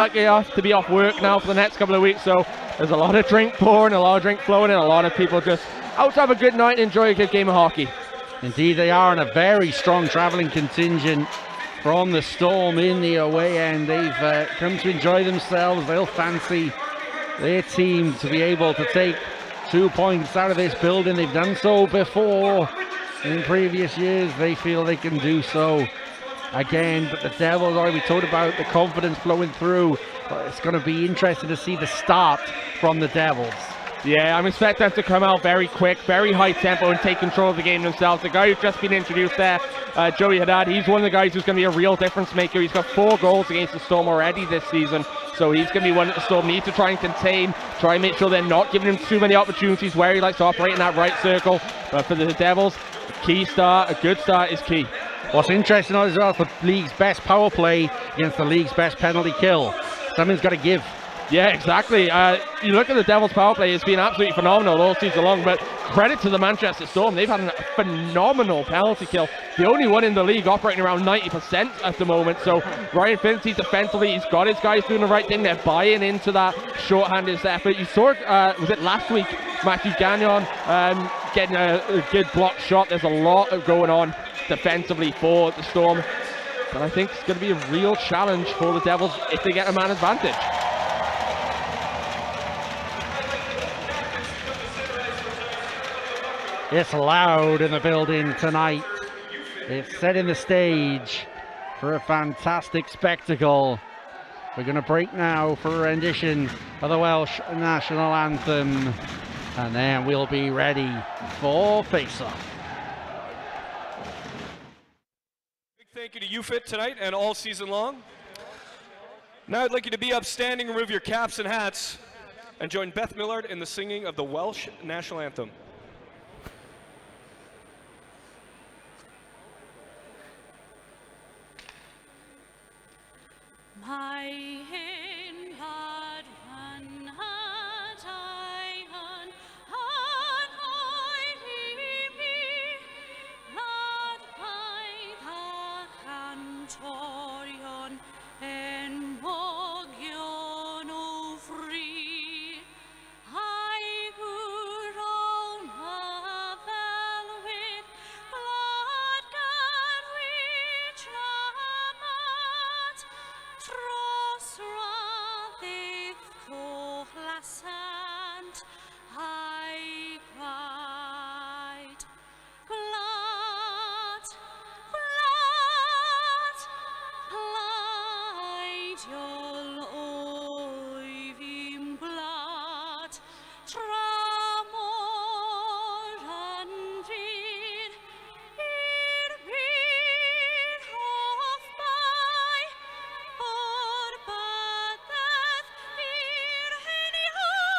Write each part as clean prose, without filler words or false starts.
lucky enough to be off work now for the next couple of weeks, so there's a lot of drink pouring, a lot of drink flowing, and a lot of people just out to have a good night and enjoy a good game of hockey. Indeed they are, and a very strong travelling contingent from the Storm in the away end. They've come to enjoy themselves. They'll fancy their team to be able to take 2 points out of this building. They've done so before in previous years. They feel they can do so again, but the Devils, already we talked about the confidence flowing through, but it's going to be interesting to see the start from the Devils. Yeah, I'm expecting them to come out very quick, very high tempo, and take control of the game themselves. The guy who's just been introduced there, Joey Haddad, he's one of the guys who's going to be a real difference maker. He's got 4 goals against the Storm already this season, so he's going to be one that the Storm need to try and contain, try and make sure they're not giving him too many opportunities where he likes to operate in that right circle. But for the Devils, a good start is key. What's interesting as well, the league's best power play against the league's best penalty kill. Something's got to give. Yeah, exactly. You look at the Devils' power play, it's been absolutely phenomenal all season long, but credit to the Manchester Storm. They've had a phenomenal penalty kill. The only one in the league operating around 90% at the moment. So Ryan Finley defensively, he's got his guys doing the right thing. They're buying into that short-handed effort. You saw it, was it last week, Matthew Gagnon getting a good block shot. There's a lot going on defensively for the Storm, but I think it's going to be a real challenge for the Devils if they get a man advantage. It's loud in the building tonight. It's setting the stage for a fantastic spectacle. We're going to break now for a rendition of the Welsh National Anthem, and then we'll be ready for face-off. Big thank you to UFIT tonight and all season long. Now I'd like you to be upstanding, remove your caps and hats, and join Beth Millard in the singing of the Welsh National Anthem. My hen had one hat I on I me lad by the cantorion en mogion o free I could own a velvet glad gan which amat Tros raddydd cochlasant I cried glad, glad, glad oivim glad tramor an fyr i'r byr hoff bai o'r byddedd i'r hyn i hoedd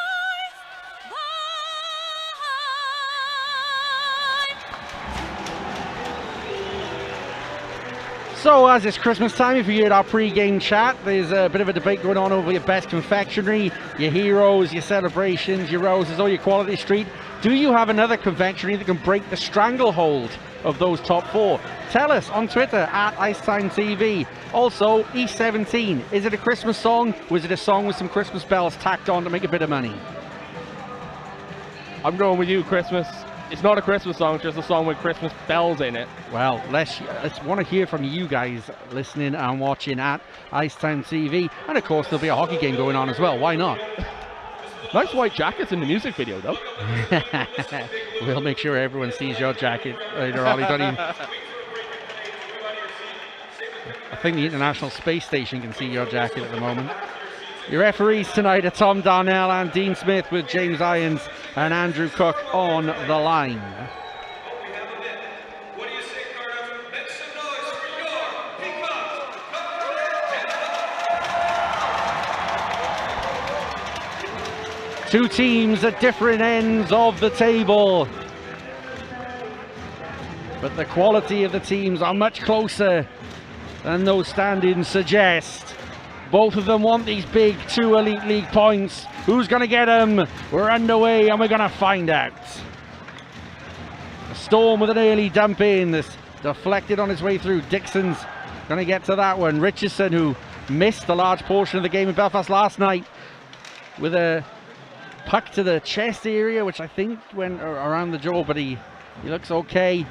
So as it's Christmas time, if you heard our pre-game chat, there's a bit of a debate going on over your best confectionery, your heroes, your celebrations, your roses, or your quality street. Do you have another confectionery that can break the stranglehold of those top 4? Tell us on Twitter at IcetimeTV. Also, E17, is it a Christmas song? Or is it a song with some Christmas bells tacked on to make a bit of money? I'm going with you, Christmas. It's not a Christmas song, it's just a song with Christmas bells in it. Well, let's want to hear from you guys listening and watching at Icetime TV. And of course, there'll be a hockey game going on as well. Why not? Nice white jackets in the music video, though. We'll make sure everyone sees your jacket later on. I think the International Space Station can see your jacket at the moment. Your referees tonight are Tom Darnell and Dean Smith, with James Irons and Andrew Cook on the line. What do you say, Cardiff? Make some noise for your Peacocks! Two teams at different ends of the table, but the quality of the teams are much closer than those standings suggest. Both of them want these big 2 Elite League points. Who's going to get them? We're underway and we're going to find out. The Storm with an early dump in. This deflected on his way through. Dixon's going to get to that one. Richardson, who missed a large portion of the game in Belfast last night with a puck to the chest area, which I think went around the jaw, but he looks okay.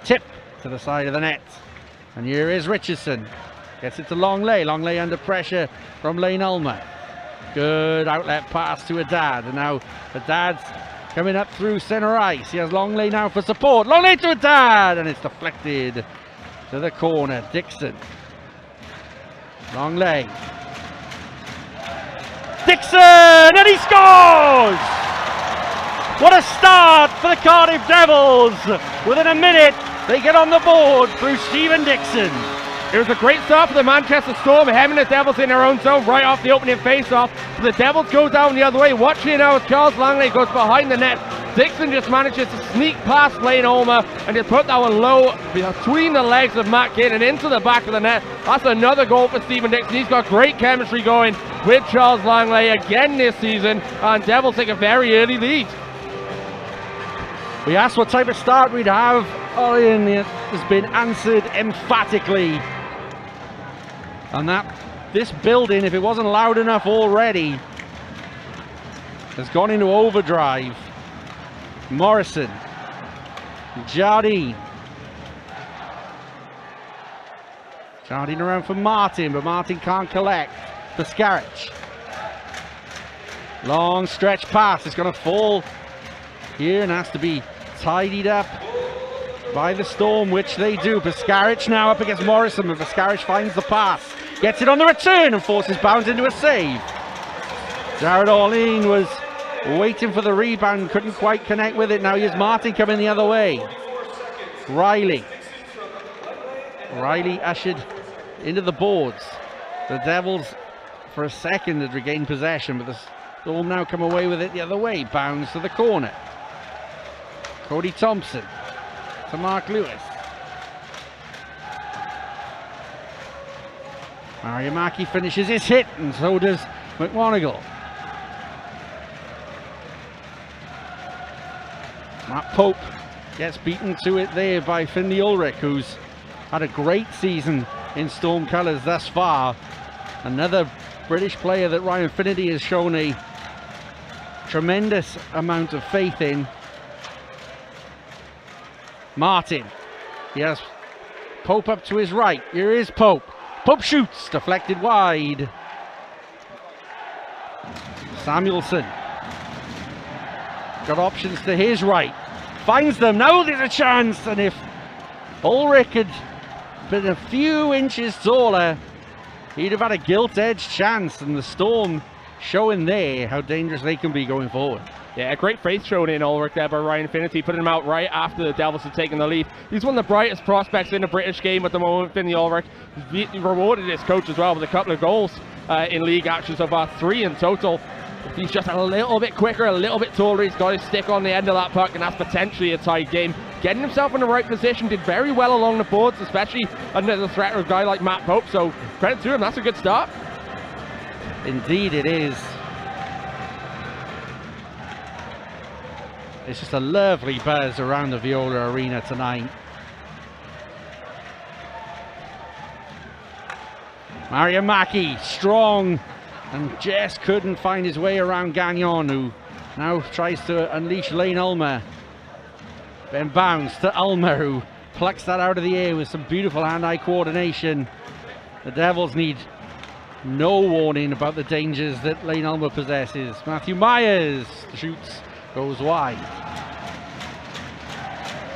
Tip to the side of the net. And here is Richardson. Gets it to Longley. Longley under pressure from Lane Ulmer. Good outlet pass to Haddad. And now Haddad's coming up through center ice. He has Longley now for support. Longley to Haddad. And it's deflected to the corner. Dixon. Longley. Dixon! And he scores! What a start for the Cardiff Devils. Within a minute, they get on the board through Stephen Dixon. It was a great start for the Manchester Storm, having the Devils in their own zone right off the opening face-off. The Devils go down the other way. Watch here now as Charles Langley goes behind the net. Dixon just manages to sneak past Lane Ulmer and just put that one low between the legs of Matt Kane and into the back of the net. That's another goal for Stephen Dixon. He's got great chemistry going with Charles Langley again this season, and Devils take a very early lead. We asked what type of start we'd have. And it has been answered emphatically. And that this building, if it wasn't loud enough already, has gone into overdrive. Morrison, Jardine. Jardine around for Martin, but Martin can't collect. Pascaric. Long stretch pass. It's going to fall here and has to be tidied up by the Storm, which they do. Pascaric now up against Morrison, but Pascaric finds the pass. Gets it on the return and forces Bounds into a save. Jared Orlean was waiting for the rebound, couldn't quite connect with it. Now here's Martin coming the other way. Riley ushered into the boards. The Devils for a second had regained possession, but the Storm now come away with it the other way. Bounds to the corner. Cody Thompson to Mark Lewis. Mariamaki finishes his hit, and so does McMonigal. Matt Pope gets beaten to it there by Finley Ulrich, who's had a great season in Storm colours thus far. Another British player that Ryan Finnerty has shown a tremendous amount of faith in. Martin. He has Pope up to his right. Here is Pope. Pope shoots. Deflected wide. Samuelson. Got options to his right. Finds them. Now there's a chance. And if Ulrich had been a few inches taller, he'd have had a gilt-edged chance. And the Storm showing there how dangerous they can be going forward. Yeah, a great faith shown in Ulrich there by Ryan Finnerty, putting him out right after the Devils had taken the lead. He's one of the brightest prospects in the British game at the moment, Finley Ulrich. He's rewarded his coach as well with a couple of goals in league action so far, 3 in total. If he's just a little bit quicker, a little bit taller, he's got his stick on the end of that puck, and that's potentially a tight game. Getting himself in the right position, did very well along the boards, especially under the threat of a guy like Matt Pope, so credit to him, that's a good start. Indeed it is. It's just a lovely buzz around the Viola Arena tonight. Mario Macchi, strong, and just couldn't find his way around Gagnon, who now tries to unleash Lane Ulmer. Then Bounds to Ulmer, who plucks that out of the air with some beautiful hand-eye coordination. The Devils need no warning about the dangers that Lane Ulmer possesses. Matthew Myers shoots. Goes wide.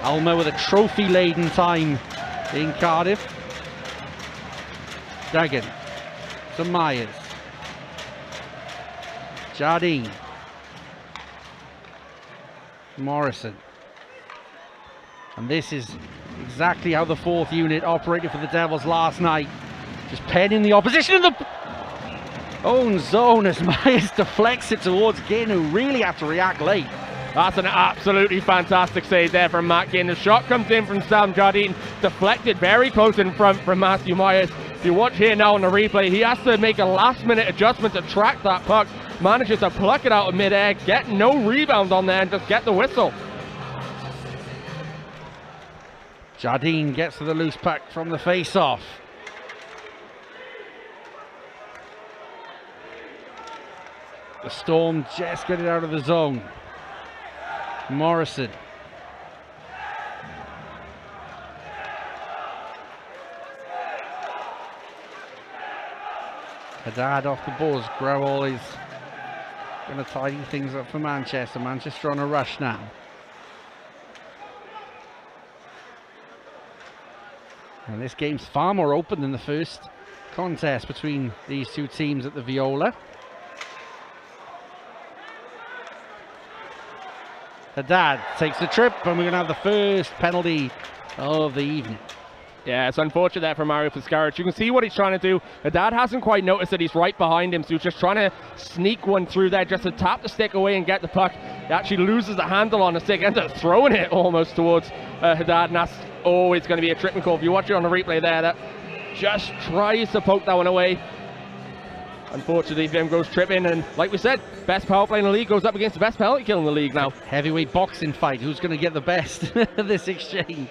Ulmer with a trophy-laden time in Cardiff. Duggan to Myers. Jardine. Morrison. And this is exactly how the 4th unit operated for the Devils last night. Just penning the opposition in the own zone as Myers deflects it towards Ginn, who really had to react late. That's an absolutely fantastic save there from Matt Ginn. The shot comes in from Sam Jardine, deflected very close in front from Matthew Myers. If you watch here now on the replay, he has to make a last-minute adjustment to track that puck, manages to pluck it out of mid-air, get no rebound on there, and just get the whistle. Jardine gets to the loose puck from the face-off. The Storm just get it out of the zone. Morrison. Haddad off the balls. Growall is going to tidy things up for Manchester. Manchester on a rush now. And this game's far more open than the first contest between these two teams at the Viola. Haddad takes the trip, and we're going to have the first penalty of the evening. Yeah, it's unfortunate there for Mario Piscaric. You can see what he's trying to do. Haddad hasn't quite noticed that he's right behind him, so he's just trying to sneak one through there just to tap the stick away and get the puck. He actually loses the handle on the stick, ends up throwing it almost towards Haddad, and that's always going to be a tripping call. If you watch it on the replay there, that just tries to poke that one away. Unfortunately, Vim goes tripping, and like we said, best power play in the league goes up against the best penalty kill in the league now. Heavyweight boxing fight. Who's going to get the best of this exchange?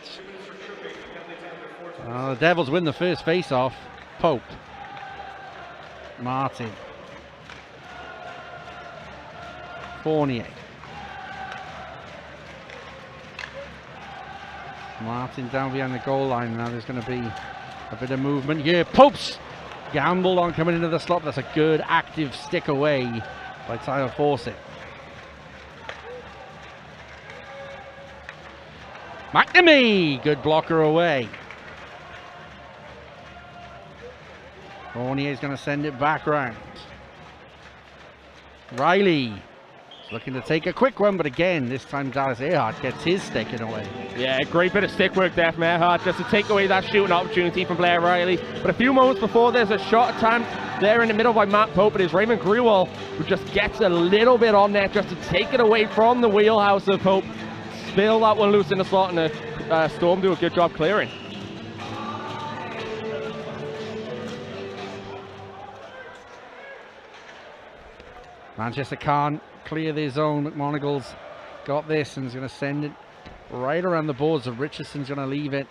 The Devils win the first face-off. Pope. Martin. Fournier. Martin down behind the goal line. Now there's going to be a bit of movement here. Pope's gambled on coming into the slot. That's a good active stick away by Tyler Fawcett. McNamee, good blocker away. Fournier's going to send it back round. Riley is looking to take a quick one, but again, this time Dallas Earhart gets his stick in away. Yeah, great bit of stick work there from Earhart just to take away that shooting opportunity from Blair Riley. But a few moments before, there's a shot attempt there in the middle by Matt Pope. It is Raymond Grewal who just gets a little bit on there just to take it away from the wheelhouse of Pope. Spill that one loose in the slot, and the Storm do a good job clearing. Manchester can't clear their zone. McMonagle's got this and is going to send it right around the boards. So Richardson's going to leave it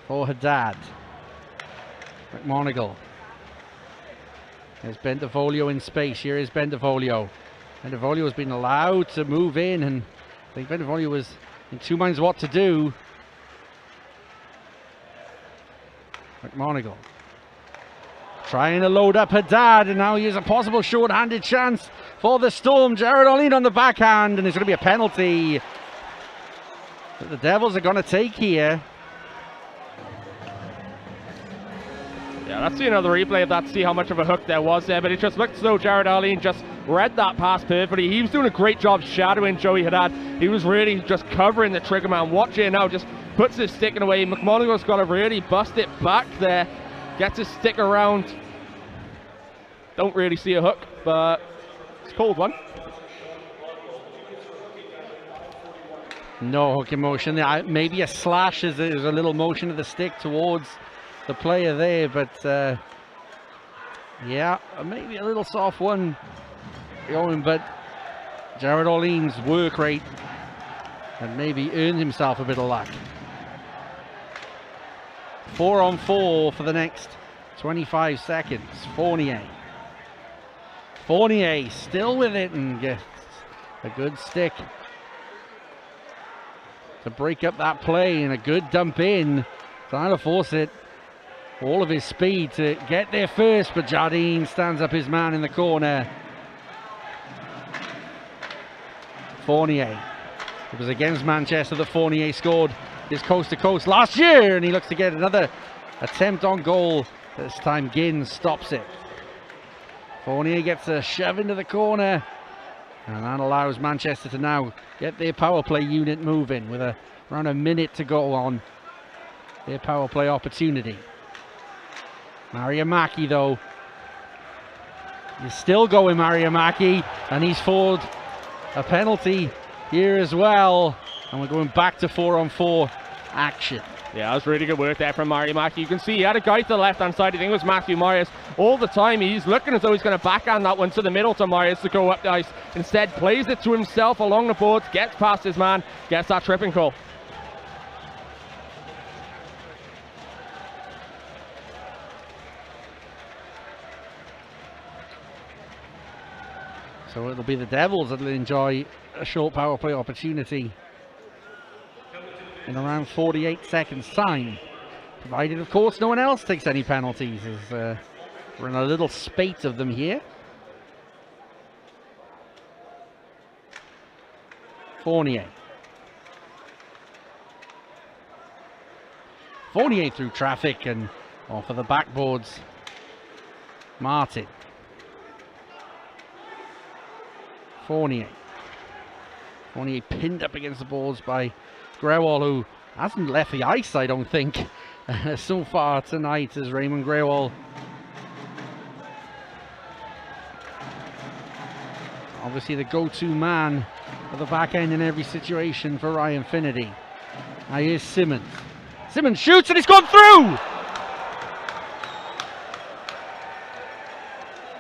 for Haddad. McMonagle. There's Bentivoglio in space. Here is Bentivoglio. Bentivoglio has been allowed to move in, and I think Bentivoglio was in two minds what to do. McMonagle trying to load up Haddad, and now he has a possible short-handed chance for the Storm. Jared Orlean on the backhand, and there's going to be a penalty that the Devils are going to take here. Yeah, let's see another replay of that to see how much of a hook there was there, but it just looked as though Jared Orlean just read that pass perfectly. He was doing a great job shadowing Joey Haddad. He was really just covering the trigger man. Watch it now, just puts his stick in away. McMonagle's got to really bust it back there. Gets his stick around. Don't really see a hook, but it's a cold one. No hook in motion. Maybe a slash as there's a little motion of the stick towards the player there, but yeah, maybe a little soft one going, but Jared Orlean's work rate and maybe earned himself a bit of luck. 4-on-4 for the next 25 seconds. Fournier still with it and gets a good stick to break up that play, and a good dump in. Trying to force it, all of his speed to get there first, but Jardine stands up his man in the corner. Fournier. It was against Manchester that Fournier scored his coast-to-coast last year, and he looks to get another attempt on goal. This time Ginn stops it. Fournier gets a shove into the corner, and that allows Manchester to now get their power play unit moving with around a minute to go on their power play opportunity. Mariamaki though, he's still going Mariamaki, and he's forward a penalty here as well, and we're going back to 4-on-4 action. Yeah, that was really good work there from Mario Mackey. You can see he had a guy to the left-hand side. I think it was Matthew Myers. All the time, he's looking as though he's going to backhand that one to the middle to Myers to go up the ice. Instead, plays it to himself along the boards, gets past his man, gets that tripping call. So it'll be the Devils that'll enjoy a short power play opportunity in around 48 seconds time, provided of course no one else takes any penalties, as we're in a little spate of them here. Fournier through traffic and off of the backboards. Martin. Fournier pinned up against the boards by Grewal, who hasn't left the ice, I don't think, so far tonight, as Raymond Grewal. Obviously the go-to man at the back end in every situation for Ryan Finnerty. Now here's Simmons. Simmons shoots and he's gone through!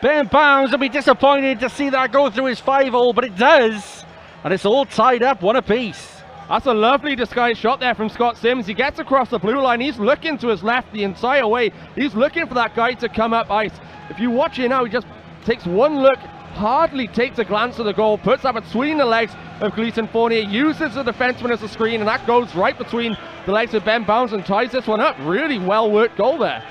Ben Bounds will be disappointed to see that go through his 5-hole, but it does. And it's all tied up, one apiece. That's a lovely disguised shot there from Scott Simmons. He gets across the blue line. He's looking to his left the entire way. He's looking for that guy to come up ice. If you watch it now, he just takes one look, hardly takes a glance at the goal, puts that between the legs of Gleason Fournier, uses the defenseman as a screen, and that goes right between the legs of Ben Bounds and ties this one up. Really well worked goal there.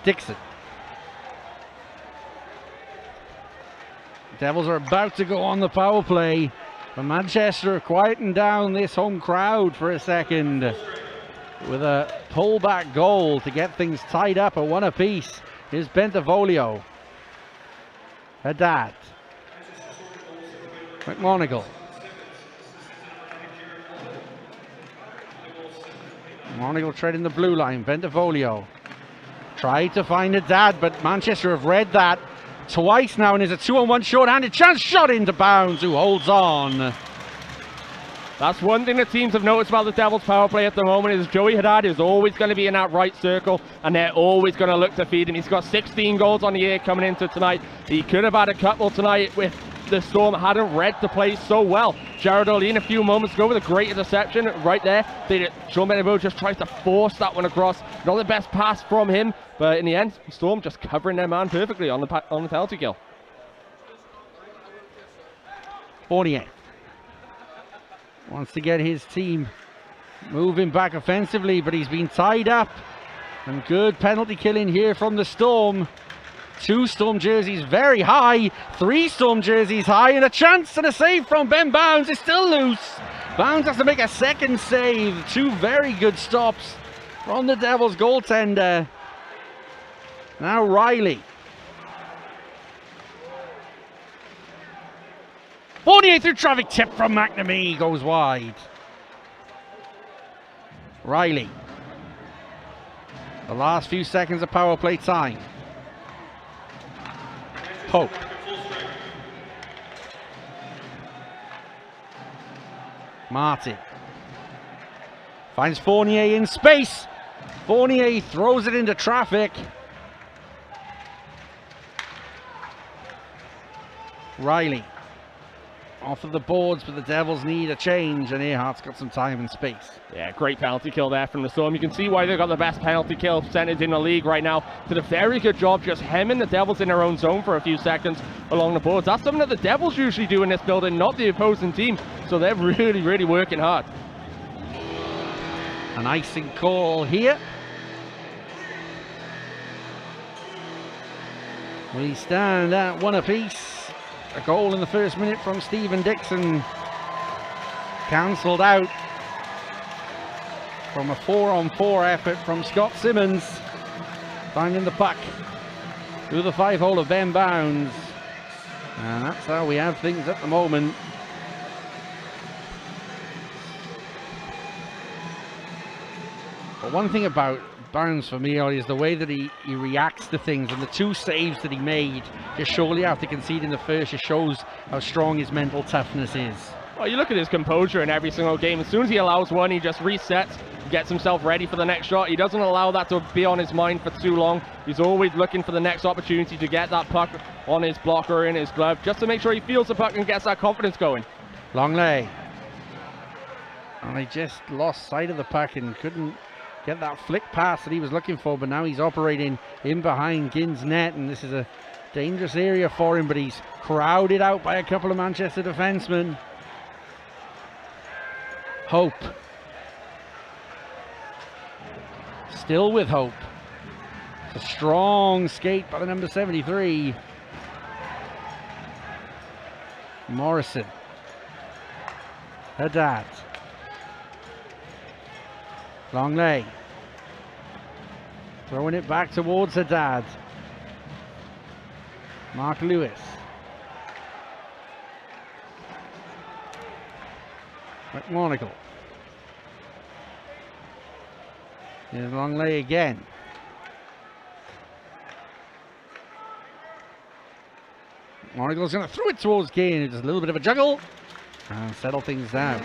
Dixon. Devils are about to go on the power play, but Manchester are quieting down this home crowd for a second with a pullback goal to get things tied up at one apiece. Here's Bentivolio. Haddad. McMonigal. McMonigal treading the blue line. Bentivolio tried to find Haddad, but Manchester have read that twice now, and there's a 2-on-1 short-handed chance shot into Bounds, who holds on. That's one thing that teams have noticed about the Devils power play at the moment, is Joey Haddad is always going to be in that right circle, and they're always going to look to feed him. He's got 16 goals on the year coming into tonight. He could have had a couple tonight if the Storm hadn't read the play so well. Jared Olin a few moments ago with a great interception right there. Sean Beneville just tries to force that one across. Not the best pass from him, but in the end, Storm just covering their man perfectly on the penalty kill. Fournier wants to get his team moving back offensively, but he's been tied up. And good penalty killing here from the Storm. 2 Storm jerseys very high, 3 Storm jerseys high, and a chance and a save from Ben Bounds. Is still loose. Bounds has to make a second save. 2 very good stops from the Devils goaltender. Now Riley. Fournier through traffic, tip from McNamee, goes wide. Riley. The last few seconds of power play time. Pope. Martin. Finds Fournier in space. Fournier throws it into traffic. Riley. Off of the boards, but the Devils need a change, and Earhart's got some time and space. Yeah, great penalty kill there from the Storm. You can see why they've got the best penalty kill percentage in the league right now. Did a very good job just hemming the Devils in their own zone for a few seconds along the boards. That's something that the Devils usually do in this building, not the opposing team. So they're really, really working hard. An icing call here. We stand at one apiece. A goal in the first minute from Stephen Dixon, cancelled out from a 4-on-4 effort from Scott Simmons, finding the puck through the 5-hole of Ben Bounds. And that's how we have things at the moment. But one thing about Bounds for me is the way that he reacts to things, and the 2 saves that he made just shortly after conceding the first just shows how strong his mental toughness is. Well, you look at his composure in every single game. As soon as he allows one, he just resets, gets himself ready for the next shot. He doesn't allow that to be on his mind for too long. He's always looking for the next opportunity to get that puck on his block or in his glove, just to make sure he feels the puck and gets that confidence going. Longley. And he just lost sight of the puck and couldn't get that flick pass that he was looking for, but now he's operating in behind Ginn's net, and this is a dangerous area for him, but he's crowded out by a couple of Manchester defensemen. Hope. Still with Hope. It's a strong skate by the number 73. Morrison. Haddad. Longley. Throwing it back towards Haddad. Mark Lewis. McMonagle. Here's Longley again. McMonagle's going to throw it towards Ginn. Just a little bit of a juggle and settle things down.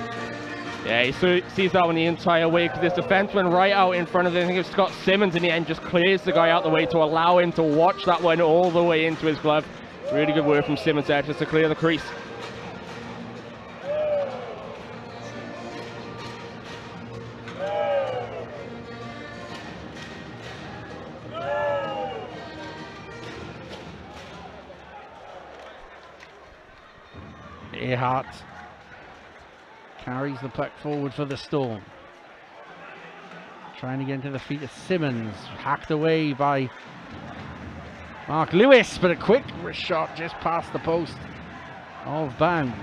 Yeah, he sees that one the entire way because this defenseman right out in front of him. I think it's Scott Simmons in the end, just clears the guy out the way to allow him to watch that one all the way into his glove. Really good work from Simmons there just to clear the crease. Earhart carries the puck forward for the Storm. Trying to get into the feet of Simmons. Hacked away by Mark Lewis, but a quick wrist shot just past the post of Bounds.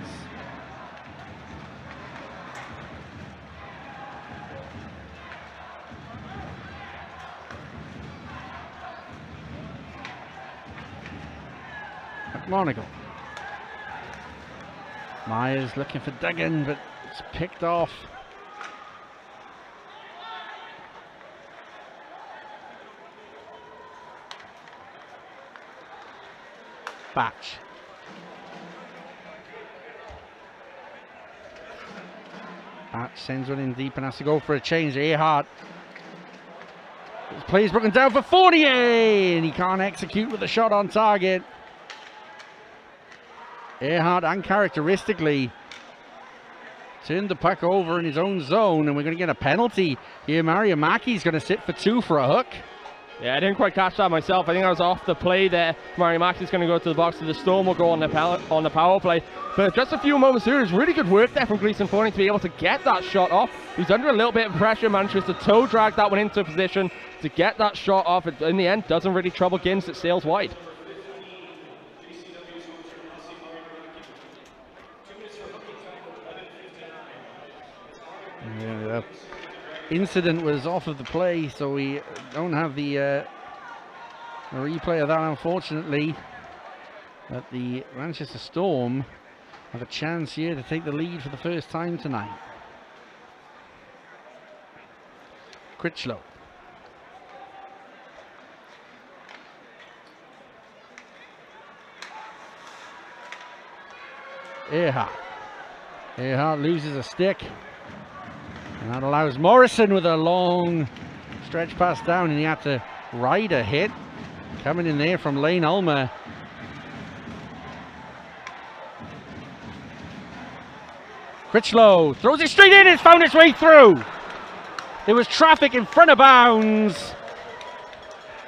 McMonagle. Myers looking for Duggan, but it's picked off. Batch. Batch sends one in deep and has to go for a change. Earhart. His play is broken down for Fournier, and he can't execute with a shot on target. Earhart uncharacteristically turned the puck over in his own zone, and we're going to get a penalty here. Mario Mackey's going to sit for 2 for a hook. Yeah, I didn't quite catch that myself. I think I was off the play there. Mario Mackey's going to go to the box, so the Storm will go on the power play. But just a few moments here, it's really good work there from Gleason Fournier to be able to get that shot off. He's under a little bit of pressure. Manchester toe drag that one into position to get that shot off. It, in the end, doesn't really trouble Ginns. It sails wide. Yeah, the incident was off of the play, so we don't have the replay of that, unfortunately. But the Manchester Storm have a chance here to take the lead for the first time tonight. Critchlow. Earhart. Earhart loses a stick. And that allows Morrison with a long stretch pass down, and he had to ride a hit. Coming in there from Lane Ulmer. Critchlow throws it straight in, it's found its way through. There was traffic in front of Bounds.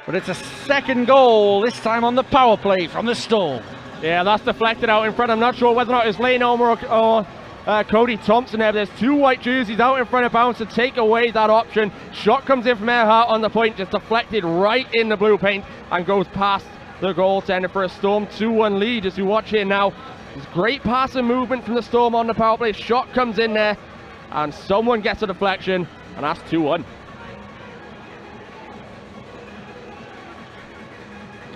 But it's a second goal, this time on the power play from the Storm. Yeah, that's deflected out in front. I'm not sure whether or not it's Lane Ulmer or Cody Thompson there. There's 2 white jerseys out in front of Bounds to take away that option. Shot comes in from Earhart on the point, just deflected right in the blue paint and goes past the goaltender for a Storm 2-1 lead. As we watch here now, there's great passing movement from the Storm on the power play. Shot comes in there and someone gets a deflection, and that's 2-1.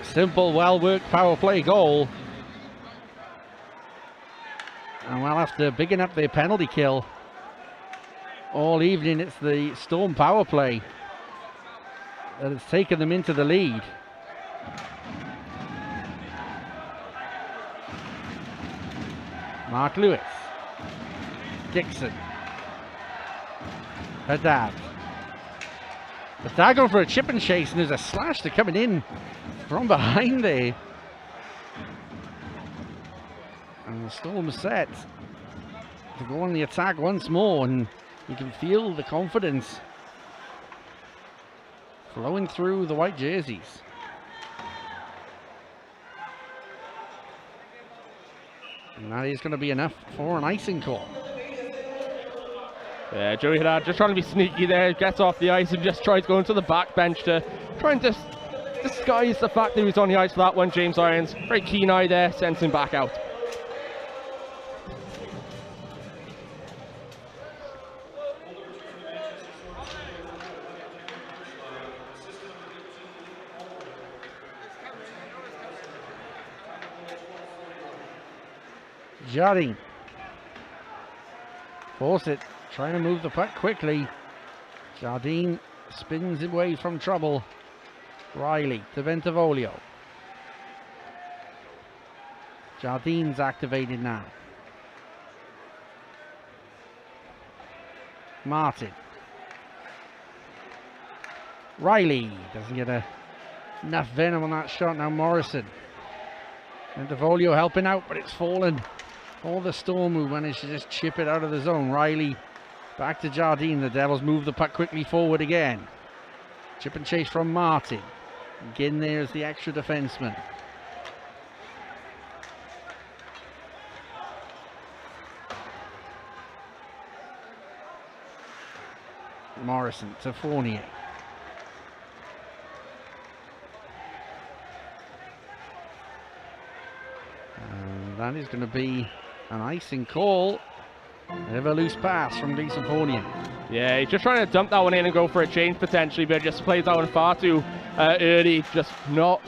Simple, well-worked power play goal. And well, after bigging up their penalty kill all evening, it's the Storm power play that has taken them into the lead. Mark Lewis. Dixon. Haddad. Haddad going for a chip and chase, and there's a slash to coming in from behind there. And the Storm set to go on the attack once more, and you can feel the confidence flowing through the white jerseys. And that is going to be enough for an icing call. Yeah, Joey Haddad just trying to be sneaky there, gets off the ice and just tries going to the back bench to try and just disguise the fact that he was on the ice for that one. James Irons, very keen eye there, sends him back out. Jardine. Force it. Trying to move the puck quickly. Jardine spins away from trouble. Riley to Ventivolio. Jardine's activated now. Martin. Riley doesn't get enough venom on that shot. Now Morrison. Ventivolio helping out, but it's fallen. All the Storm who managed to just chip it out of the zone. Riley back to Jardine. The Devils move the puck quickly forward again. Chip and chase from Martin. Again, there's the extra defenseman. Morrison to Fournier. And that is going to be an icing call. Never loose pass from Lisa Fournier. Yeah, he's just trying to dump that one in and go for a change potentially, but just plays that one far too early, just not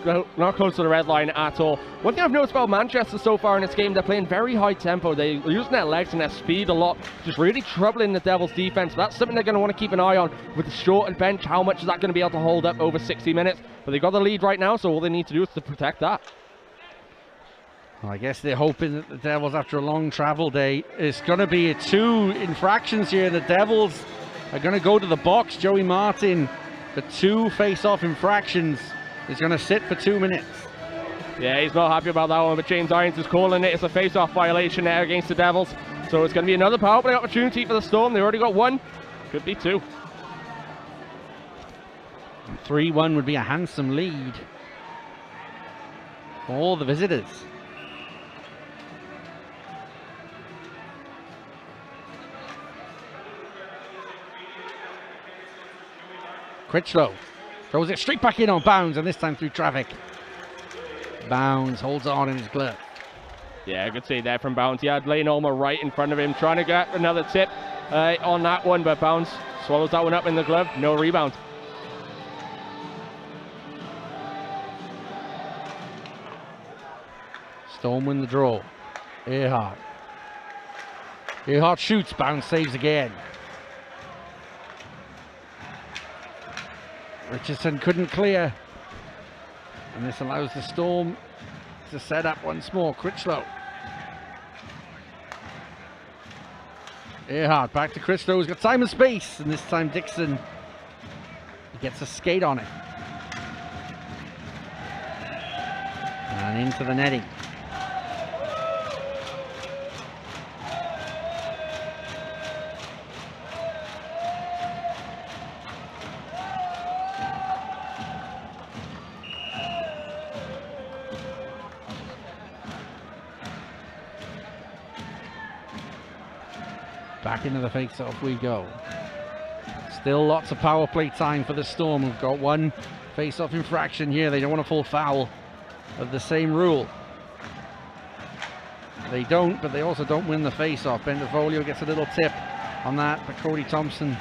close to the red line at all. One thing I've noticed about Manchester so far in this game, they're playing very high tempo. They're using their legs and their speed a lot, just really troubling the Devils' defense. That's something they're going to want to keep an eye on with the shortened bench. How much is that going to be able to hold up over 60 minutes? But they've got the lead right now, so all they need to do is to protect that. Well, I guess they're hoping that the Devils, after a long travel day, it's going to be 2 infractions here. The Devils are going to go to the box. Joey Martin, for 2 face-off infractions, is going to sit for 2 minutes. Yeah, he's not happy about that one, but James Irons is calling it. It's a face-off violation there against the Devils. So it's going to be another power play opportunity for the Storm. They already got 1. Could be 2. 3-1 would be a handsome lead for all the visitors. Critchlow throws it straight back in on Bounds, and this time through traffic. Bounds holds on in his glove. Yeah, good save there from Bounds. He had Lane Ulmer right in front of him, trying to get another tip on that one, but Bounds swallows that one up in the glove. No rebound. Storm win the draw. Earhart. Earhart shoots. Bounds saves again. Richardson couldn't clear, and this allows the Storm to set up once more. Critchlow. Earhart back to Critchlow, who's got time and space, and this time Dixon, he gets a skate on it. And into the netting. Back into the face-off we go. Still lots of power play time for the Storm. We've got 1 face-off infraction here. They don't want to fall foul of the same rule. They don't, but they also don't win the face-off. Bendevolio gets a little tip on that, but Cody Thompson,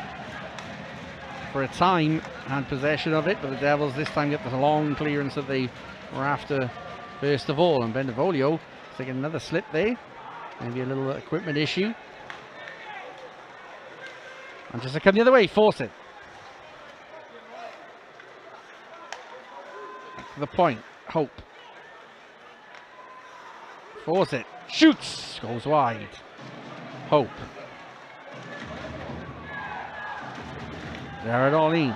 for a time, had possession of it, but the Devils this time get the long clearance that they were after first of all. And Bendevolio taking another slip there. Maybe a little equipment issue. And just to come the other way, force it. To the point, Hope. Force it, shoots, goes wide. Hope. Jared Orlean.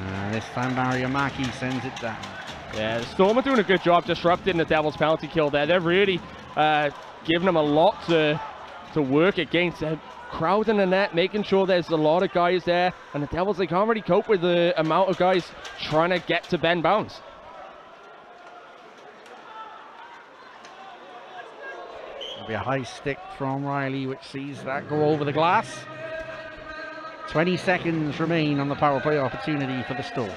And this time Mario Maki sends it down. Yeah, the Storm are doing a good job disrupting the Devils' penalty kill there. They're really giving them a lot to work against. crowding the net, making sure there's a lot of guys there, and the Devils, they can't really cope with the amount of guys trying to get to bend bounce. There'll be a high stick from Riley, which sees that go over the glass. 20 seconds remain on the power play opportunity for the Storm.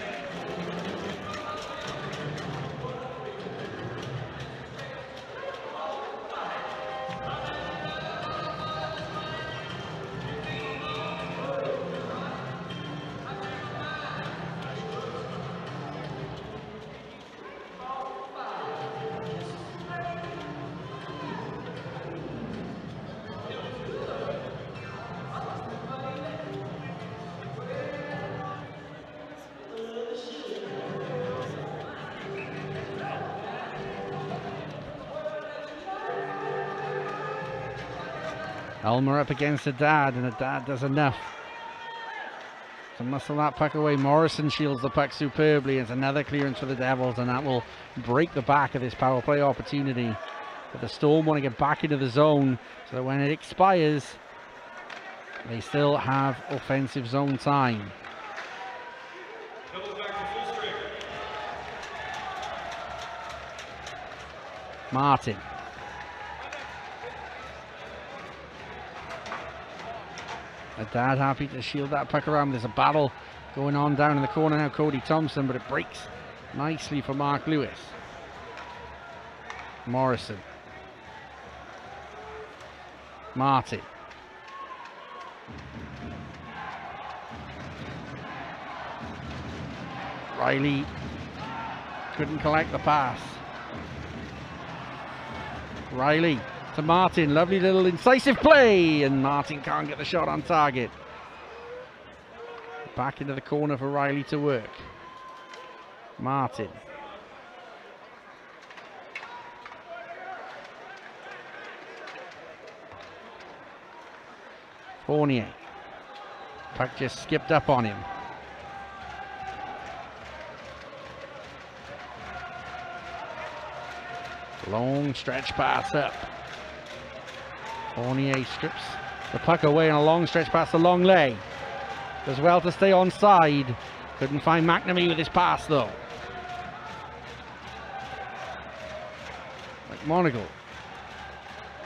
Elmer up against Haddad, and Haddad does enough to muscle that puck away. Morrison shields the puck superbly. It's another clearance for the Devils, and that will break the back of this power play opportunity. But the Storm want to get back into the zone so that when it expires, they still have offensive zone time. Doubles back to full strength. Martin. Haddad happy to shield that puck around. There's a battle going on down in the corner now. Cody Thompson, but it breaks nicely for Mark Lewis. Morrison. Martin. Riley couldn't collect the pass. Riley to Martin, lovely little incisive play, and Martin can't get the shot on target. Back into the corner for Riley to work. Martin. Fournier. Puck just skipped up on him. Long stretch pass up. Fournier strips the puck away on a long stretch pass, a long lay. Does well to stay onside. Couldn't find McNamee with his pass though. McMonagle.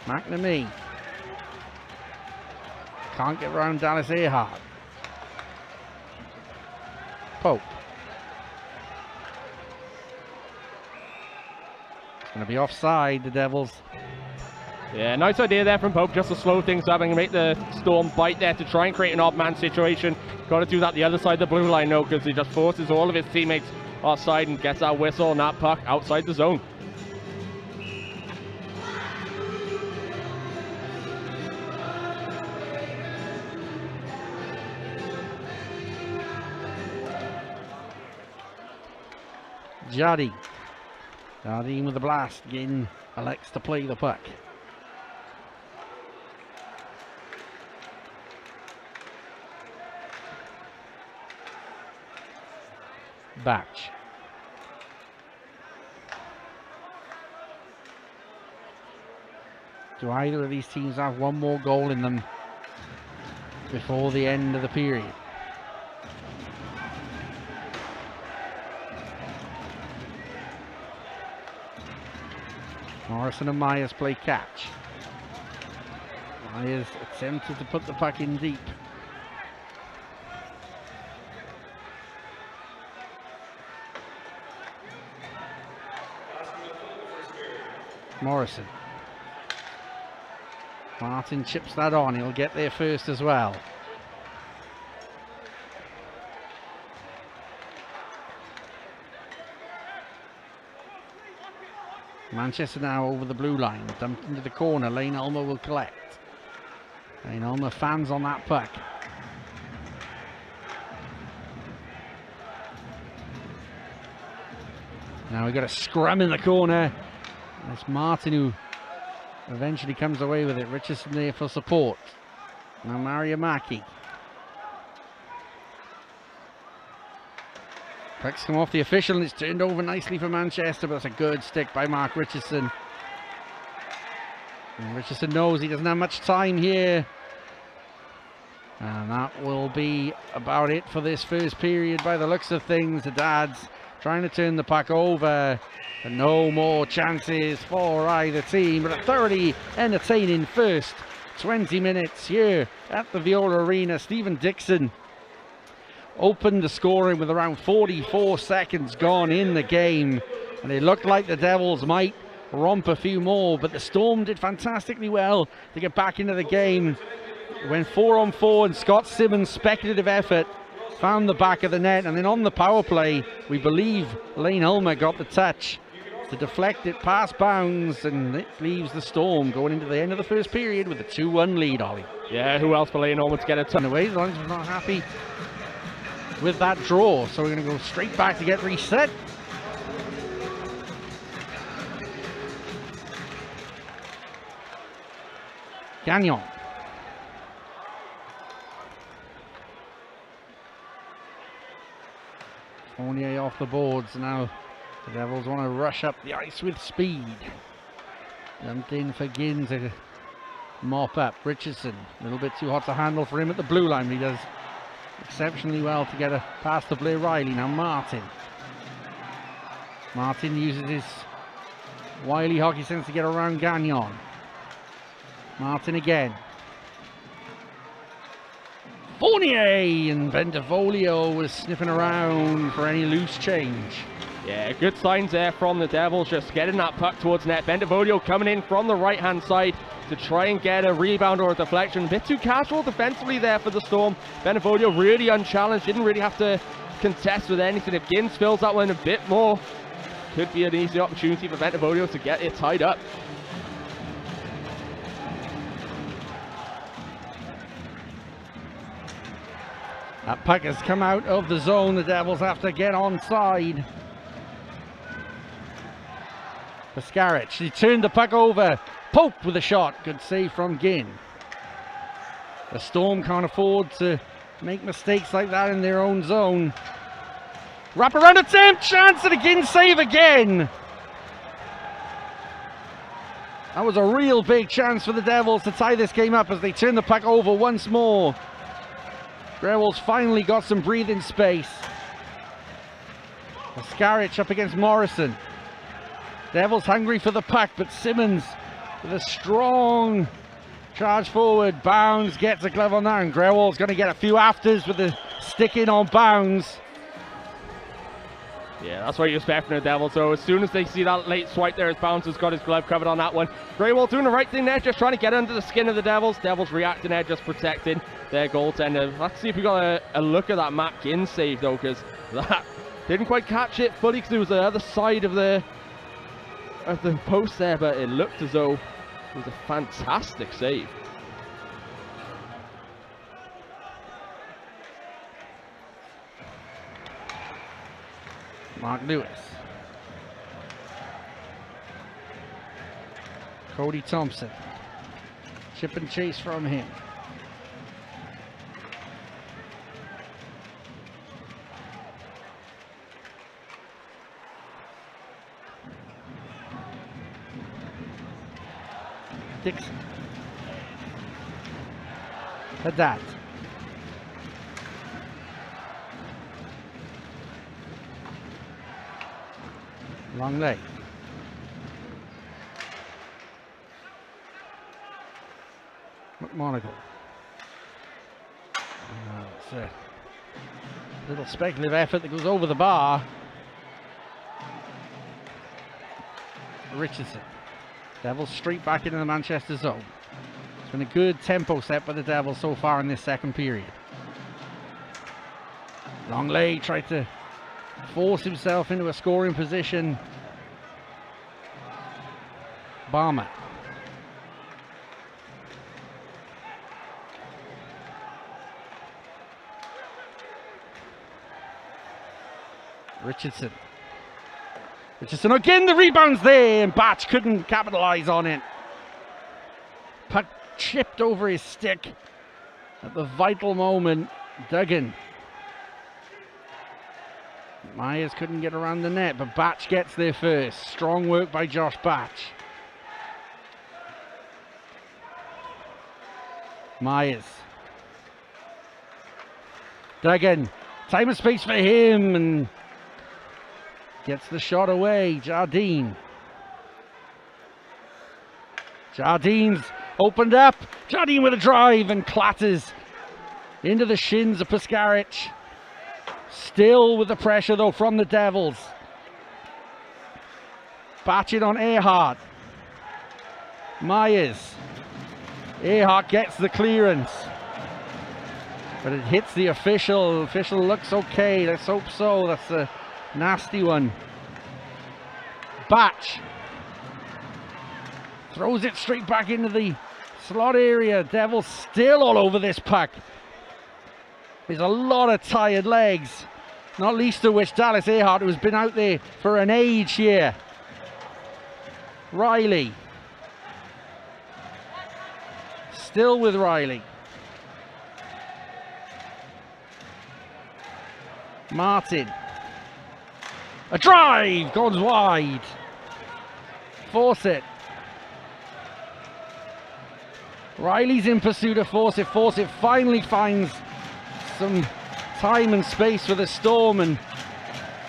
McNamee. Can't get around Dallas Earhart. Pope. It's going to be offside, the Devils. Yeah, nice idea there from Pope, just to slow things up and make the Storm bite there to try and create an odd man situation. Got to do that the other side of the blue line, though, because he just forces all of his teammates offside and gets that whistle and that puck outside the zone. Jardine. Jardine with the blast. Again, elects to play the puck. Batch. Do either of these teams have one more goal in them before the end of the period? Morrison and Myers play catch. Myers attempted to put the puck in deep. Morrison. Martin chips that on. He'll get there first as well. Manchester now over the blue line. Dumped into the corner. Lane Ulmer will collect. Lane Ulmer fans on that puck. Now we've got a scrum in the corner. It's Martin who eventually comes away with it. Richardson there for support. Now Mariamaki. Puck's come off the official and it's turned over nicely for Manchester, but it's a good stick by Mark Richardson. And Richardson knows he doesn't have much time here And that will be about it for this first period by the looks of things. The Dads trying to turn the puck over, but no more chances for either team. But a thoroughly entertaining first 20 minutes here at the Viola Arena. Stephen Dixon opened the scoring with around 44 seconds gone in the game, and it looked like the Devils might romp a few more, but the Storm did fantastically well to get back into the game. It went 4-on-4, and Scott Simmons' speculative effort found the back of the net, and then on the power play, we believe Lane Ulmer got the touch to deflect it past bounds, and it leaves the Storm going into the end of the first period with a 2-1 lead, Ollie. Yeah, who else for Lane Ulmer to get a touch? Away, the Lions were not happy with that draw, so we're going to go straight back to get reset. Gagnon. Fournier off the boards. Now the Devils want to rush up the ice with speed. Dumped in for Ginn to mop up. Richardson, a little bit too hot to handle for him at the blue line, but he does exceptionally well to get a pass to Blair Riley. Now Martin. Martin uses his wily hockey sense to get around Gagnon. Martin again. Fournier, and Bentivolio was sniffing around for any loose change. Yeah, good signs there from the Devils, just getting that puck towards net. Bentivolio coming in from the right-hand side to try and get a rebound or a deflection. A bit too casual defensively there for the Storm. Bentivolio really unchallenged, didn't really have to contest with anything. If Gins fills that one a bit more, could be an easy opportunity for Bentivolio to get it tied up. That puck has come out of the zone. The Devils have to get onside. Pascaric, he turned the puck over. Pope with a shot. Good save from Ginn. The Storm can't afford to make mistakes like that in their own zone. Wrap around attempt, chance, and a Ginn save again. That was a real big chance for the Devils to tie this game up as they turn the puck over once more. Grewal's finally got some breathing space. Pascaric up against Morrison. Devils hungry for the puck, but Simmons with a strong charge forward. Bounds gets a glove on that, and Grewal's going to get a few afters with the stick in on Bounds. Yeah, that's what you expect from the Devils. So as soon as they see that late swipe there, as Bounds has got his glove covered on that one. Grewal doing the right thing there, just trying to get under the skin of the Devils. Devils reacting there, just protecting their goaltender. Let's see if we got a look at that Matt Ginn save though, because that didn't quite catch it fully because it was the other side of the post there, but it looked as though it was a fantastic save. Mark Lewis. Cody Thompson. Chip and chase from him. Dixon. Haddad. Long leg. McMonagle. It's a little speculative effort that goes over the bar. Richardson. Devils straight back into the Manchester zone. It's been a good tempo set by the Devils so far in this second period. Longley tried to force himself into a scoring position. Barmer. Richardson. Richardson again, the rebound's there, and Batch couldn't capitalize on it. Puck chipped over his stick at the vital moment. Duggan. Myers couldn't get around the net, but Batch gets there first. Strong work by Josh Batch. Myers. Duggan, time and space for him, and gets the shot away. Jardine. Jardine's opened up. Jardine with a drive and clatters into the shins of Piskaric. Still with the pressure though from the Devils. Batching on Earhart. Myers. Earhart gets the clearance. But it hits the official. Official looks okay. Let's hope so. That's a nasty one. Batch. Throws it straight back into the slot area. Devils still all over this puck. There's a lot of tired legs. Not least of which Dallas Earhart, who's been out there for an age here. Riley. Still with Riley. Martin. A drive goes wide. Fawcett. Riley's in pursuit of Fawcett. Fawcett finally finds some time and space for the Storm, and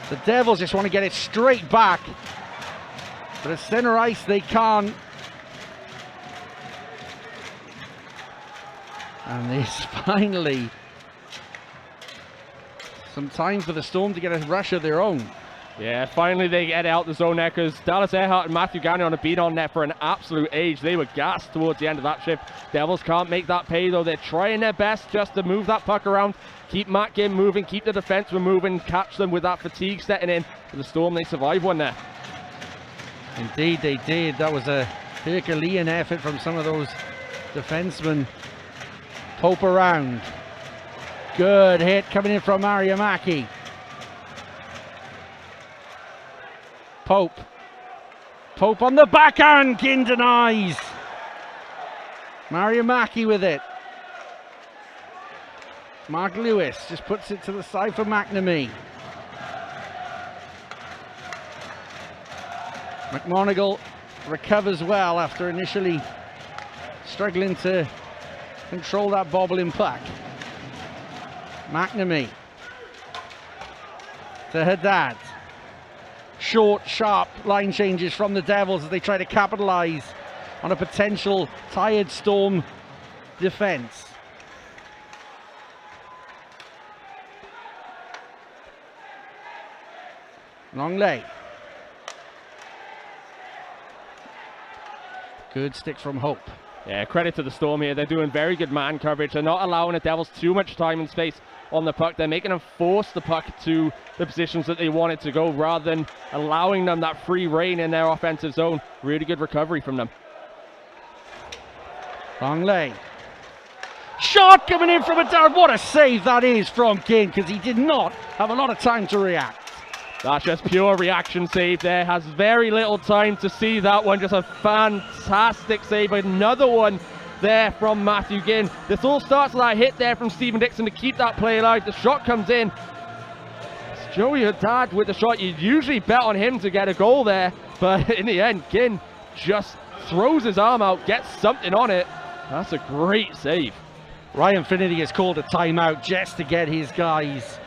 the Devils just want to get it straight back. But at center ice they can't. And there's finally some time for the Storm to get a rush of their own. Yeah, finally they get out the zone there, because Dallas Earhart and Matthew Gagnon have been on net for an absolute age. They were gassed towards the end of that shift. Devils can't make that pay though. They're trying their best just to move that puck around, keep Matt Ginn moving, keep the defensemen moving, catch them with that fatigue setting in. For the Storm, they survive one there. Indeed they did. That was a Herculean effort from some of those defensemen. Pope around. Good hit coming in from Mariamaki. Pope. Pope on the backhand. Ginn denies. Mariamaki with it. Mark Lewis just puts it to the side for McNamee. McMonagle recovers well after initially struggling to control that bobbling puck. McNamee to Haddad. Short, sharp line changes from the Devils as they try to capitalize on a potential tired Storm defense. Longley. Good stick from Hope. Yeah, credit to the Storm here. They're doing very good man coverage. They're not allowing the Devils too much time and space on the puck. They're making them force the puck to the positions that they want it to go, rather than allowing them that free reign in their offensive zone. Really good recovery from them. Longley. Shot coming in from a down. What a save that is from Ginn, because he did not have a lot of time to react. That's just pure reaction save there. Has very little time to see that one. Just a fantastic save. Another one there from Matthew Ginn. This all starts with that hit there from Stephen Dixon to keep that play alive. The shot comes in. It's Joey Haddad with the shot. You'd usually bet on him to get a goal there, but in the end, Ginn just throws his arm out, gets something on it. That's a great save. Ryan Finity has called a timeout just to get his guys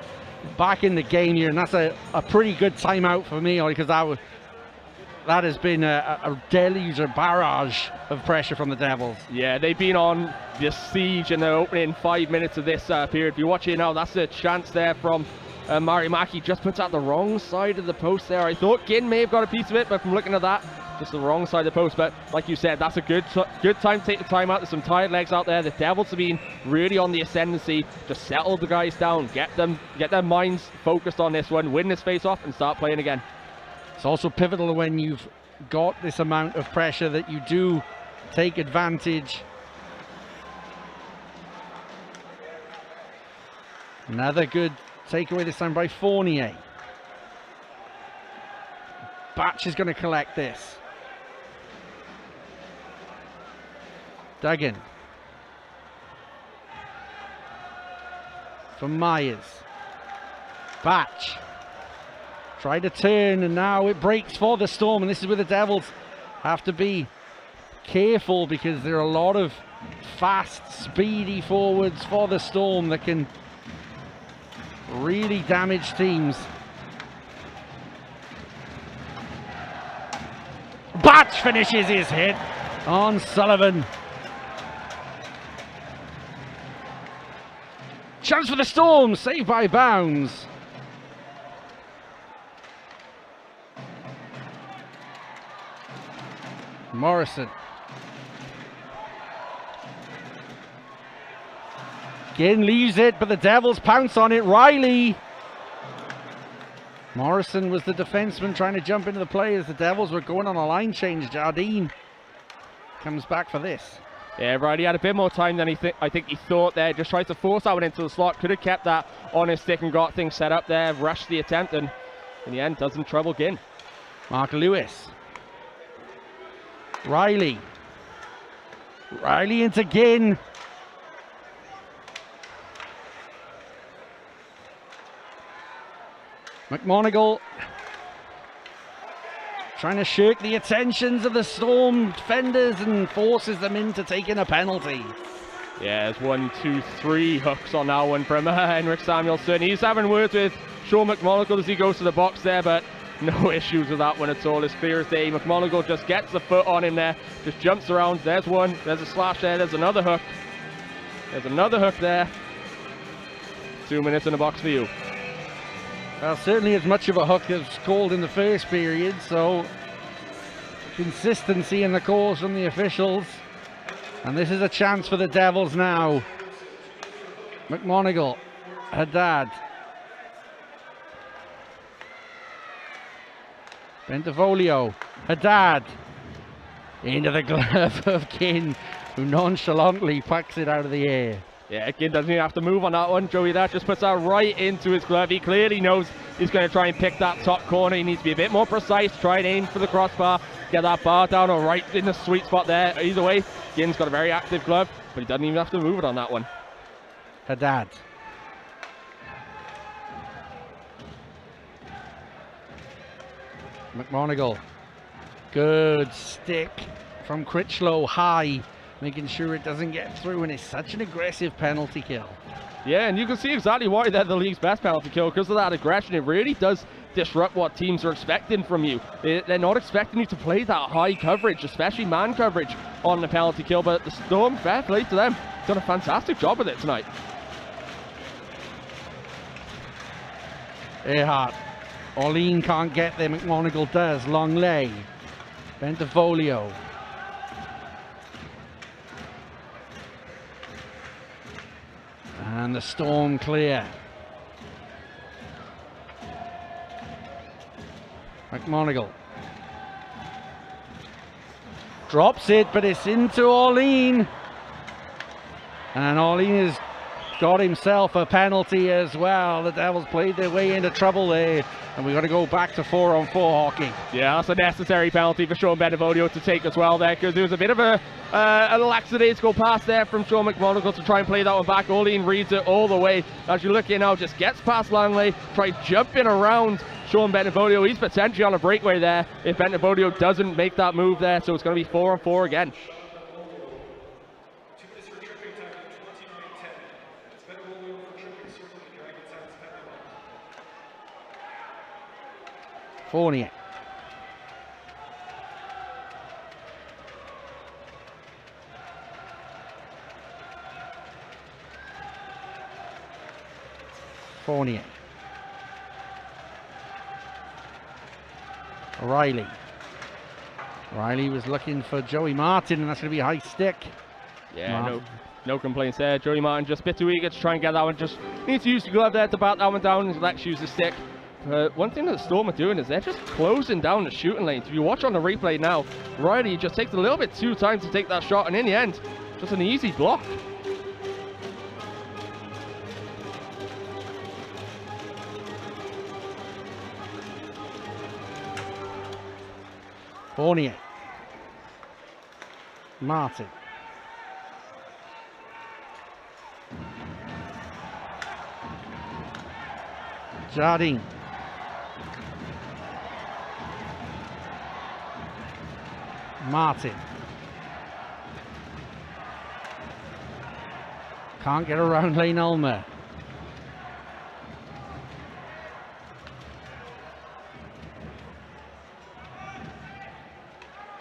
back in the game here, and that's a pretty good timeout for me, because that has been a deluge, a barrage of pressure from the Devils. Yeah, they've been on the siege in the opening 5 minutes of this period. If you watch it now, that's a chance there from Mariamaki. Just puts out the wrong side of the post there. I thought Ginn may have got a piece of it, but from looking at that, just the wrong side of the post. But like you said, that's a good time to take the time out. There's some tired legs out there. The Devils have been really on the ascendancy. Just settle the guys down, get their minds focused on this one, win this face off, and start playing again. It's also pivotal when you've got this amount of pressure that you do take advantage. Another good takeaway this time by Fournier. Batch is going to collect this. Duggan. For Myers. Batch. Tried to turn, and now it breaks for the Storm, and this is where the Devils have to be careful, because there are a lot of fast, speedy forwards for the Storm that can really damaged teams. Batch finishes his hit on Sullivan. Chance for the Storm, saved by Bounds. Morrison. Again leaves it, but the Devils pounce on it. Riley. Morrison was the defenseman trying to jump into the play as the Devils were going on a line change. Jardine comes back for this. Yeah, Riley had a bit more time than I think he thought there. Just tries to force that one into the slot. Could have kept that on his stick and got things set up there. Rushed the attempt and in the end doesn't trouble Ginn. Mark Lewis. Riley. Riley into Ginn. McMonagle trying to shirk the attentions of the Storm defenders and forces them into taking a penalty. Yeah, there's 1, 2, 3 hooks on that one from Henrik Samuelsson. He's having words with Sean McMonagle as he goes to the box there, but no issues with that one at all. It's clear as day. McMonagle just gets the foot on him there, just jumps around. There's one, there's a slash there, there's another hook. There's another hook there. 2 minutes in the box for you. Well, certainly as much of a hook as called in the first period, so consistency in the calls from the officials. And this is a chance for the Devils now. McMonagle, Haddad. Bentivolio, Haddad. Into the glove of Ginn, who nonchalantly packs it out of the air. Yeah, Ginn doesn't even have to move on that one. Joey that just puts that right into his glove. He clearly knows he's going to try and pick that top corner. He needs to be a bit more precise, try and aim for the crossbar, get that bar down or right in the sweet spot there. Either way, Ginn's got a very active glove, but he doesn't even have to move it on that one. Haddad. McMonagle. Good stick from Critchlow high, making sure it doesn't get through, and it's such an aggressive penalty kill. Yeah, and you can see exactly why they're the league's best penalty kill, because of that aggression. It really does disrupt what teams are expecting from you. They're not expecting you to play that high coverage, especially man coverage on the penalty kill, but the Storm, fair play to them, done a fantastic job with it tonight. Earhart. Orlean can't get there, McMonagle does. Long lay. Bentivolio. And the Storm clear. McMonagle. Drops it, but it's into Orlean. And Orlean has got himself a penalty as well. The Devils played their way into trouble there, and we've got to go back to 4-on-4 hockey. Yeah, that's a necessary penalty for Sean Bentivolio to take as well there, because there was a bit of a lackadaisical pass there from Sean McMonagle to try and play that one back. Orlean reads it all the way. As you look here now, just gets past Langley, try jumping around Sean Bentivolio. He's potentially on a breakaway there if Bentivolio doesn't make that move there, so it's going to be 4-on-4 again. 2 minutes for tripping time, 29:10. It's Bentivolio for tripping, circle the Dragon Sounds penalty. Fournier. Fournier. Riley. Riley was looking for Joey Martin, and that's going to be a high stick. Yeah, no complaints there. Joey Martin just a bit too eager to try and get that one. Just needs to use the glove there to bat that one down, and Lex use the stick. One thing that the Storm are doing is they're just closing down the shooting lanes. If you watch on the replay now, Riley just takes a little bit too time to take that shot, and in the end, just an easy block. Fournier. Martin. Jardine. Martin. Can't get around Lane Ulmer.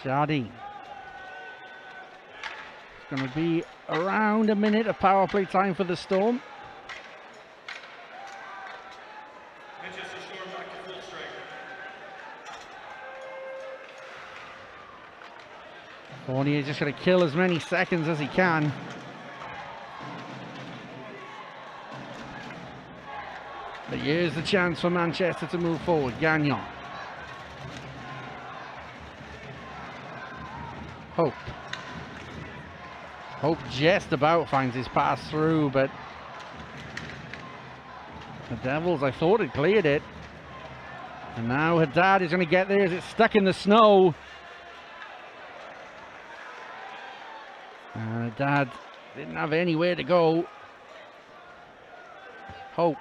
Jardine. It's going to be around a minute of power play time for the Storm. Manchester Storm back to full strength. Fournier just going to kill as many seconds as he can. But here's the chance for Manchester to move forward. Gagnon. Hope. Hope just about finds his pass through, but the Devils, I thought, had cleared it. And now Haddad is going to get there as it's stuck in the snow. Haddad didn't have anywhere to go. Hope.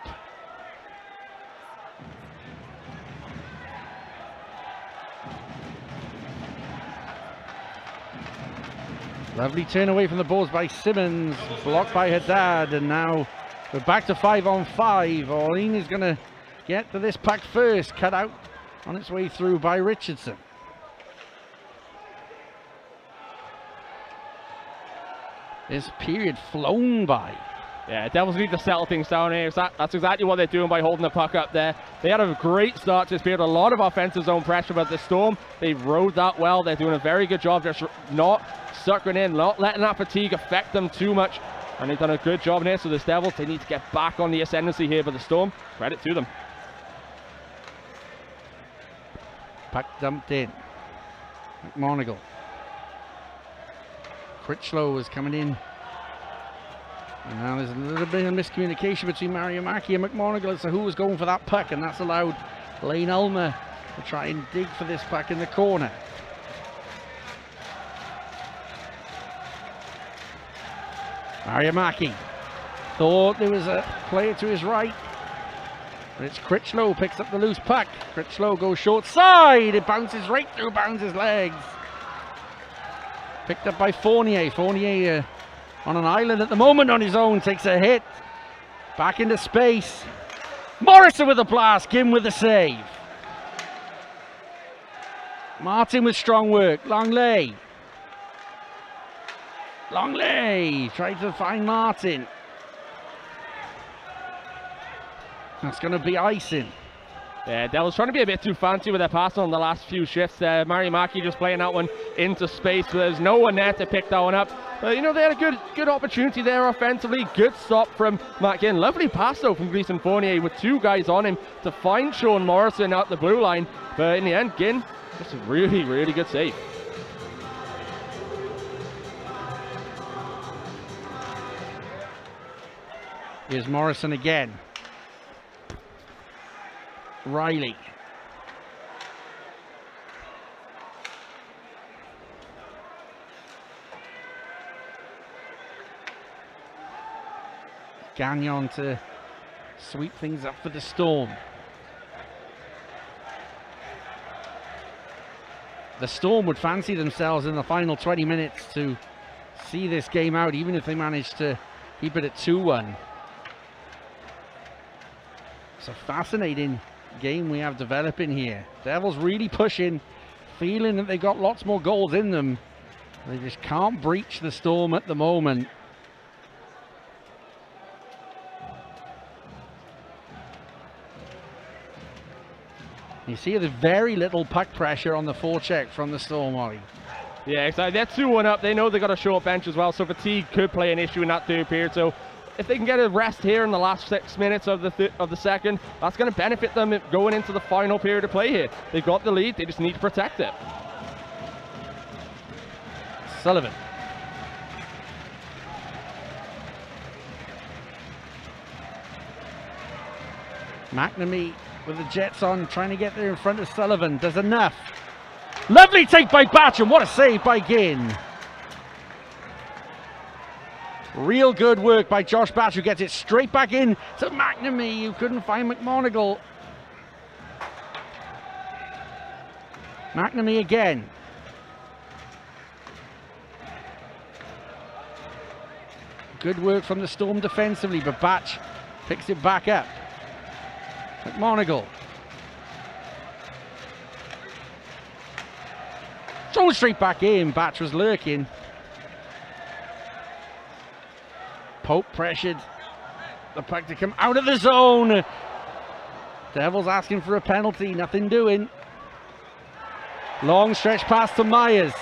Lovely turn away from the balls by Simmons, blocked by Haddad, and now we're back to 5-on-5. Orlean is going to get to this puck first, cut out on its way through by Richardson. This period flown by. Yeah, Devils need to settle things down here. That's exactly what they're doing by holding the puck up there. They had a great start to this period, a lot of offensive zone pressure, but the Storm, they rode that well. They're doing a very good job just not suckering in, not letting that fatigue affect them too much. And they've done a good job in here, so the Devils, they need to get back on the ascendancy here, but the Storm, credit to them. Puck dumped in. McMonagle. Critchlow is coming in. And now there's a little bit of miscommunication between Mario Mackey and McMonagle as to who was going for that puck, and that's allowed Lane Ulmer to try and dig for this puck in the corner. Mario Mackey thought there was a player to his right, but it's Critchlow picks up the loose puck. Critchlow goes short side, it bounces right through Bounds' legs. Picked up by Fournier. Fournier on an island at the moment on his own, takes a hit. Back into space. Morrison with a blast, Kim with a save. Martin with strong work. Longley. Longley tried to find Martin. That's going to be icing. Yeah, Devils trying to be a bit too fancy with their passing on the last few shifts. Mario Mackey just playing that one into space. So there's no one there to pick that one up. But, you know, they had a good opportunity there offensively. Good stop from Matt Ginn. Lovely pass, though, from Gleason Fournier with two guys on him to find Sean Morrison out the blue line. But in the end, Ginn, just a really, really good save. Here's Morrison again. Riley. Gagnon to sweep things up for the Storm. The Storm would fancy themselves in the final 20 minutes to see this game out, even if they manage to keep it at 2-1. It's a fascinating game we have developing here. Devils really pushing, feeling that they've got lots more goals in them. They just can't breach the Storm at the moment. You see there's very little puck pressure on the forecheck from the Storm, Ollie. Yeah, exactly. They're 2-1 up. They know they've got a short bench as well, so fatigue could play an issue in that third period. So if they can get a rest here in the last 6 minutes of the second, that's going to benefit them going into the final period of play here. They've got the lead, they just need to protect it. Sullivan. McNamee with the Jets on, trying to get there in front of Sullivan. Does enough. Lovely take by Batcham. What a save by Ginn. Real good work by Josh Batch, who gets it straight back in to McNamee, who couldn't find McMonagle. McNamee again. Good work from the Storm defensively, but Batch picks it back up. McMonagle. Thrown straight back in. Batch was lurking. Pope pressured the puck to come out of the zone. Devils asking for a penalty, nothing doing. Long stretch pass to Myers.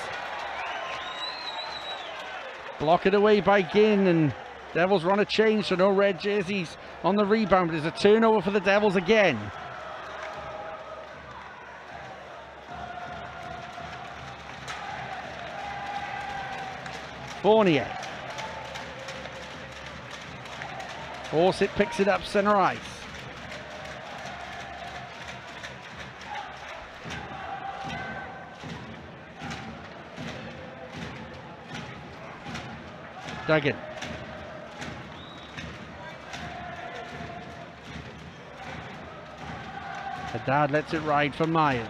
Block it away by Ginn, and Devils run a change, so no red jerseys on the rebound. There's a turnover for the Devils again. Fournier. Fawcett picks it up, center ice. Duggan. Haddad lets it ride for Myers.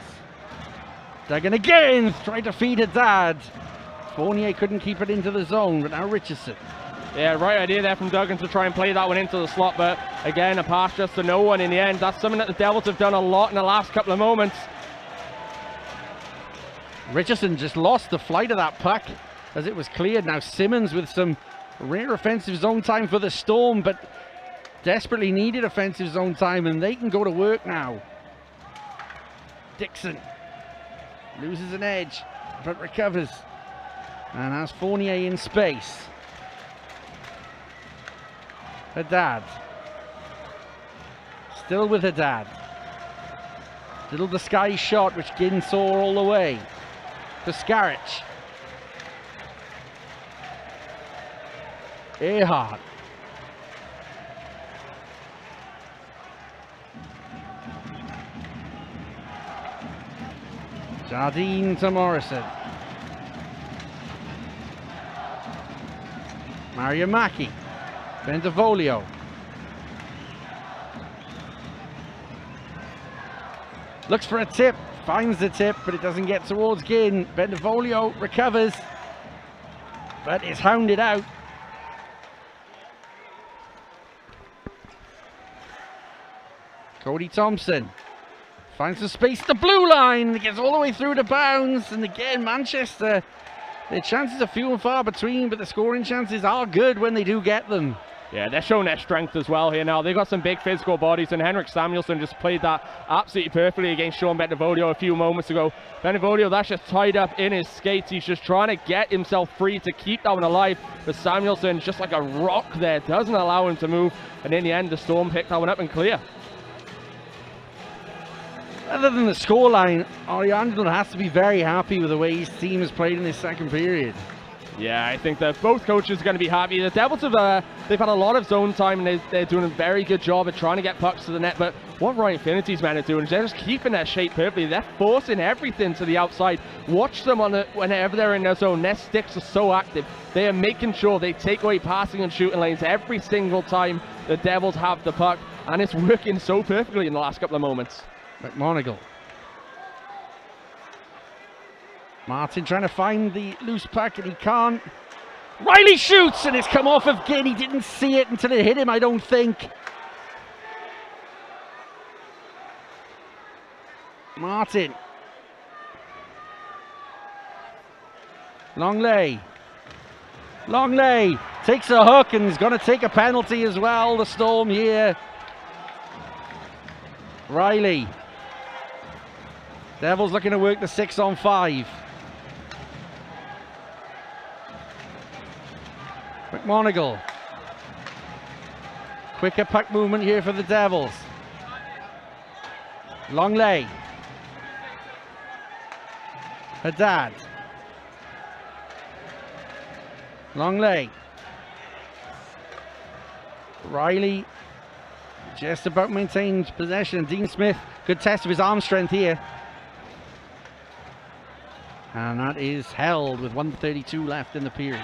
Duggan again, tried to feed Haddad. Fournier couldn't keep it into the zone, but now Richardson. Yeah, right idea there from Duggan to try and play that one into the slot, but again, a pass just to no one in the end. That's something that the Devils have done a lot in the last couple of moments. Richardson just lost the flight of that puck as it was cleared. Now Simmons with some rare offensive zone time for the Storm, but desperately needed offensive zone time, and they can go to work now. Dixon loses an edge, but recovers, and has Fournier in space. Haddad. Still with Haddad. Little disguise shot, which Ginn saw all the way. To Skarich. Earhart. Jardine to Morrison. Mario Macchi. Bentivolio. Looks for a tip, finds the tip, but it doesn't get towards Ginn. Bentivolio recovers, but is hounded out. Cody Thompson finds the space, the blue line, gets all the way through to bounds, and again Manchester, their chances are few and far between, but the scoring chances are good when they do get them. Yeah, they're showing their strength as well here now. They've got some big physical bodies, and Henrik Samuelsson just played that absolutely perfectly against Sean Bentivolio a few moments ago. Bentivolio, that's just tied up in his skates. He's just trying to get himself free to keep that one alive, but Samuelsson, just like a rock there, doesn't allow him to move, and in the end, the Storm picked that one up and clear. Other than the scoreline, Ariandon has to be very happy with the way his team has played in this second period. Yeah, I think that both coaches are going to be happy. The Devils have they've had a lot of zone time, and they're doing a very good job at trying to get pucks to the net. But what Ryan Finnity's men are doing is they're just keeping their shape perfectly. They're forcing everything to the outside. Watch them whenever they're in their zone. Their sticks are so active. They are making sure they take away passing and shooting lanes every single time the Devils have the puck, and it's working so perfectly in the last couple of moments. McMonagle. Martin trying to find the loose puck, and he can't. Riley shoots, and it's come off of Ginn. He didn't see it until it hit him, I don't think. Martin. Longley. Longley takes a hook and is going to take a penalty as well, the Storm here. Riley. Devils looking to work the 6-on-5. McMonagle. Quicker puck movement here for the Devils. Longley. Haddad. Longley. Riley just about maintains possession. Dean Smith, good test of his arm strength here. And that is held with 1:32 left in the period.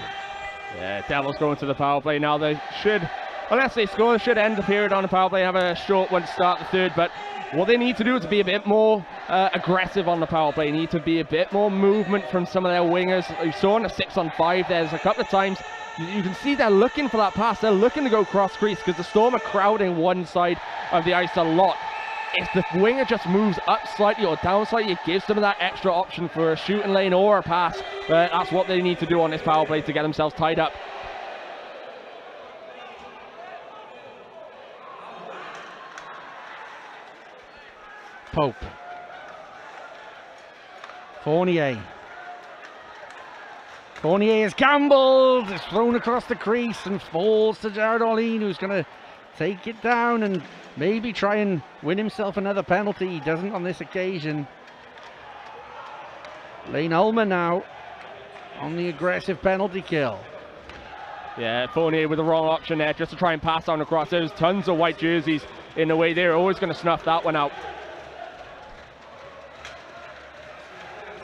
Yeah, Devils going to the power play now. They should, unless they score, they should end the period on the power play and have a short one to start the third. But what they need to do is be a bit more aggressive on the power play. They need to be a bit more movement from some of their wingers. You saw in the 6-on-5, there's a couple of times you can see they're looking for that pass. They're looking to go cross crease because the Storm are crowding one side of the ice a lot. if the winger just moves up slightly or down slightly, it gives them that extra option for a shooting lane or a pass. But that's what they need to do on this power play to get themselves tied up. Pope. Fournier. Fournier is gambled. It's thrown across the crease and falls to Jared Orlean, who's going to take it down and maybe try and win himself another penalty. He doesn't on this occasion. Lane Ulmer now on the aggressive penalty kill. Yeah, Fournier with the wrong option there, just to try and pass on across. There's tons of white jerseys in the way. They're always going to snuff that one out.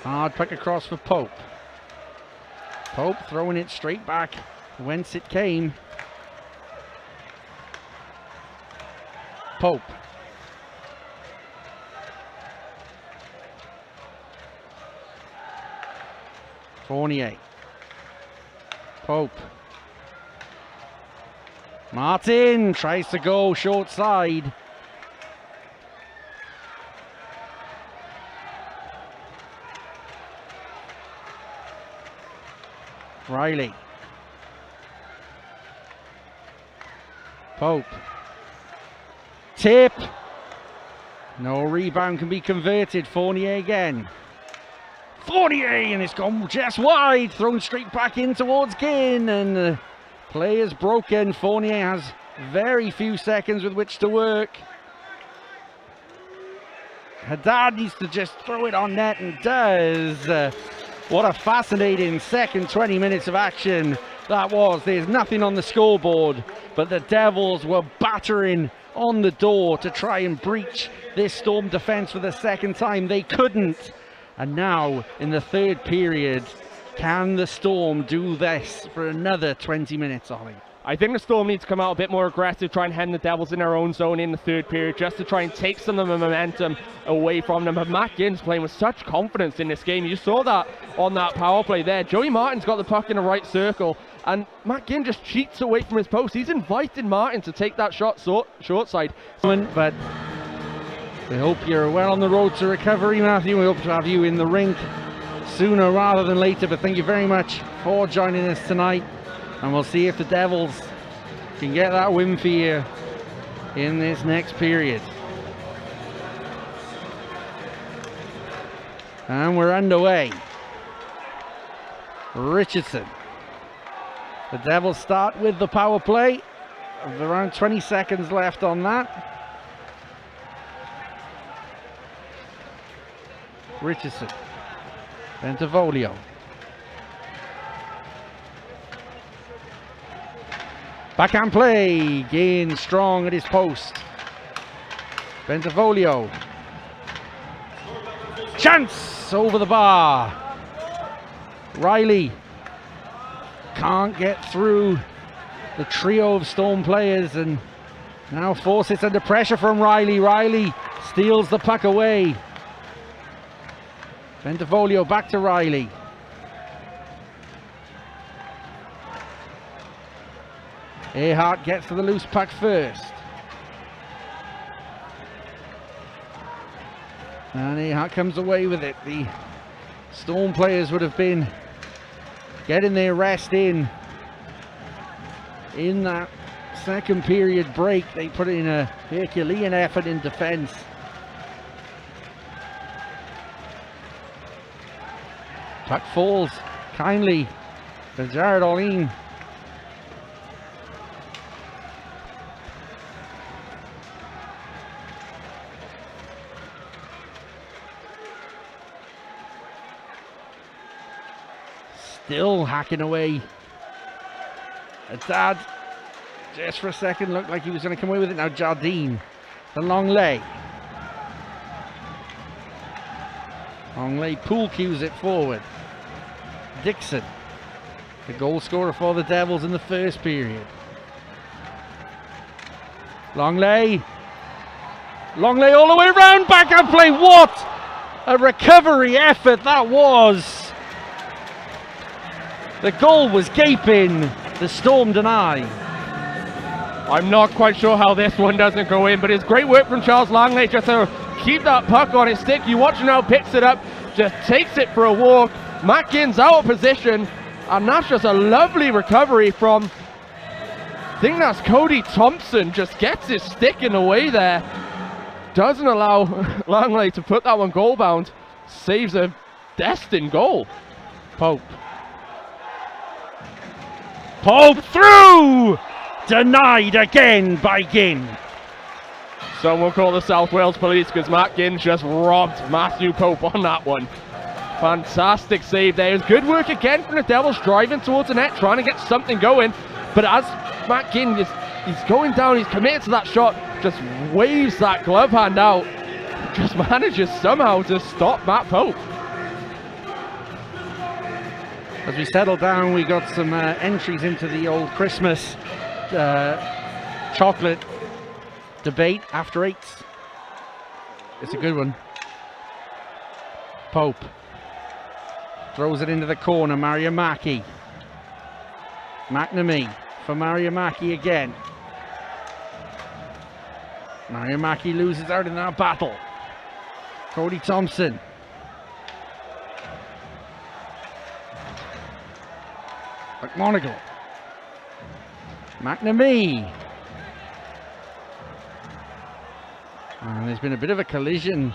Hard puck across for Pope. Pope throwing it straight back whence it came. Pope. Fournier. Pope. Martin tries to go short side. Riley. Pope. Tip. No rebound can be converted. Fournier again. Fournier, and it's gone just wide. Thrown straight back in towards Ginn, and the play is broken. Fournier has very few seconds with which to work. Haddad needs to just throw it on net and does. What a fascinating second 20 minutes of action that was. There's nothing on the scoreboard, but the Devils were battering on the door to try and breach this Storm defense for the second time. They couldn't. And now in the third period, can the Storm do this for another 20 minutes, Ollie? I think the Storm needs to come out a bit more aggressive, try and hem the Devils in their own zone in the third period, just to try and take some of the momentum away from them. But Matt Ginn's playing with such confidence in this game. You saw that on that power play there. Joey Martin's got the puck in the right circle, and Matt Ginn just cheats away from his post. He's invited Martin to take that shot short side. But we hope you're well on the road to recovery, Matthew. We hope to have you in the rink sooner rather than later. But thank you very much for joining us tonight. And we'll see if the Devils can get that win for you in this next period. And we're underway. Richardson. The Devils start with the power play. There's around 20 seconds left on that. Richardson. Bentivoglio. Backhand play, Ginn strong at his post. Bentivoglio. Chance over the bar. Riley can't get through the trio of Storm players and now forces under pressure from Riley. Riley steals the puck away. Bentivoglio back to Riley. Earhart gets to the loose puck first. And Earhart comes away with it. The Storm players would have been getting their rest in that second period break. They put in a Herculean effort in defense. Puck falls kindly to Jared Orlean. Still hacking away. Haddad, just for a second, looked like he was going to come away with it. Now Jardine, the Longley. Longley pool cues it forward. Dixon, the goal scorer for the Devils in the first period. Longley. Longley all the way around, backhand play. What a recovery effort that was. The goal was gaping, the Storm deny. I'm not quite sure how this one doesn't go in, but it's great work from Charles Langley just to keep that puck on his stick. You watch him now, picks it up, just takes it for a walk. Matt Ginn's out of position, and that's just a lovely recovery from, I think that's Cody Thompson, just gets his stick in the way there. Doesn't allow Langley to put that one goal bound. Saves a destined goal. Pope through! Denied again by Ginn. So we'll call the South Wales police because Matt Ginn just robbed Matthew Pope on that one. Fantastic save there. It was good work again from the Devils, driving towards the net, trying to get something going. But as Matt Ginn he's going down, he's committed to that shot, just waves that glove hand out, just manages somehow to stop Matt Pope. As we settle down, we got some entries into the old Christmas chocolate debate after eights. It's a good one. Pope throws it into the corner. Mariamaki. McNamee for Mariamaki again. Mariamaki loses out in that battle. Cody Thompson. McMonagle. McNamee. And there's been a bit of a collision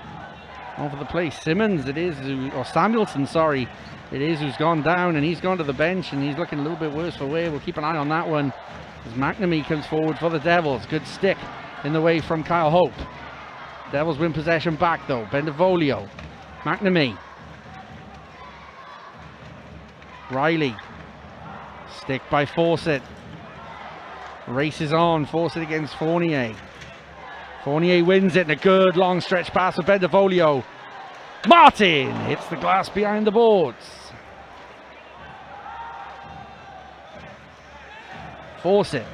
over the place. Simmons, it is, or Samuelson, sorry, it is, who's gone down, and he's gone to the bench, and he's looking a little bit worse for wear. We'll keep an eye on that one as McNamee comes forward for the Devils. Good stick in the way from Kyle Hope. Devils win possession back though. Bendevolio. McNamee. Riley. Stick by Fawcett. Races on. Fawcett against Fournier. Fournier wins it in a good long stretch pass for Bendevolio. Martin hits the glass behind the boards. Fawcett.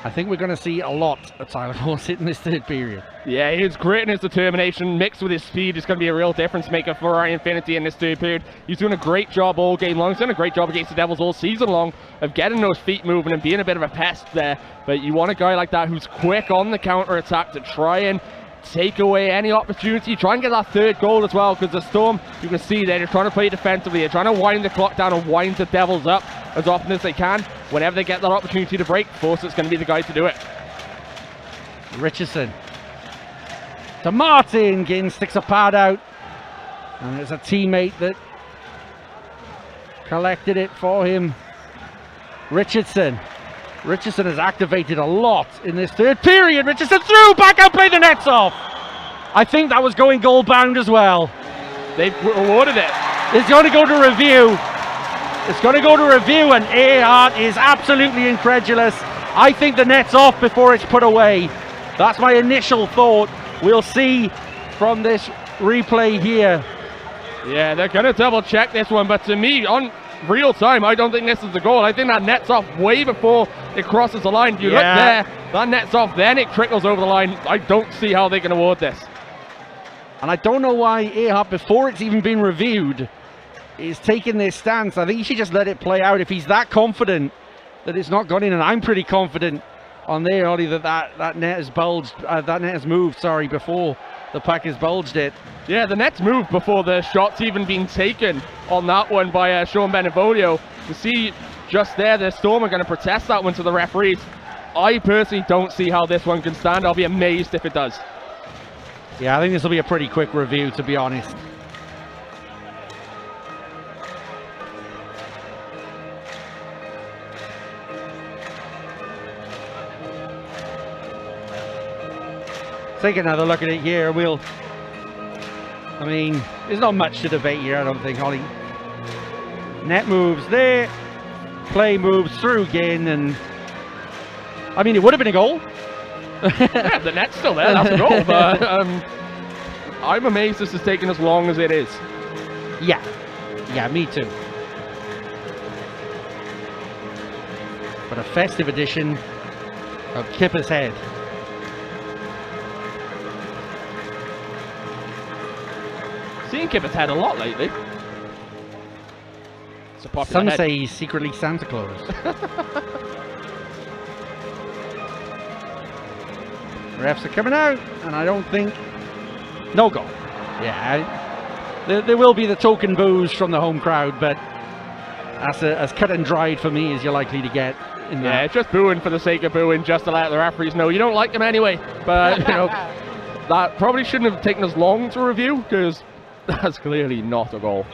I think we're going to see a lot of Tyler Fawcett in this third period. Yeah, his grit and his determination mixed with his speed is going to be a real difference maker for Ryan Infinity in this third period. He's doing a great job all game long. He's done a great job against the Devils all season long of getting those feet moving and being a bit of a pest there. But you want a guy like that who's quick on the counter-attack to try and take away any opportunity, try and get that third goal as well, because the Storm, you can see they're trying to play defensively, they're trying to wind the clock down and wind the Devils up as often as they can. Whenever they get that opportunity to break, Fawcett's going to be the guy to do it. Richardson to Martin. Ginn sticks a pad out, and there's a teammate that collected it for him. Richardson has activated a lot in this third period. Richardson through, back out, play the nets off. I think that was going goal bound as well. They've awarded it. It's going to go to review. It's going to go to review, and Ahart is absolutely incredulous. I think the net's off before it's put away. That's my initial thought. We'll see from this replay here. Yeah, they're going to double check this one, but to me, on real time, I don't think this is the goal. I think that net's off way before it crosses the line. You look there, that net's off, then it trickles over the line. I don't see how they can award this. And I don't know why Ahart, before it's even been reviewed, is taking this stance. I think he should just let it play out. If he's that confident that it's not gone in, and I'm pretty confident on there, Ollie, that net has bulged, that net has moved, sorry, before the puck has bulged it. Yeah, the net's moved before the shot's even been taken on that one by Sean Benevolio. You see just there, the Storm are going to protest that one to the referees. I personally don't see how this one can stand. I'll be amazed if it does. Yeah, I think this will be a pretty quick review, to be honest. Take another look at it here. I mean, there's not much to debate here, I don't think, Holly. Net moves there, play moves through again, and I mean, it would have been a goal. Yeah, the net's still there, that's a goal, but I'm amazed this is taking as long as it is. Yeah, me too. But a festive edition of Kipper's Head. Seen Kipper's Head a lot lately. It's a popular Some head. say he's secretly Santa Claus. Refs are coming out, and I don't think... No goal. Yeah, there will be the token boos from the home crowd, but that's as cut and dried for me as you're likely to get in Yeah, that. it's just booing for the sake of booing, just to let the referees know you don't like them anyway. But, you know, that probably shouldn't have taken us long to review, because that's clearly not a goal.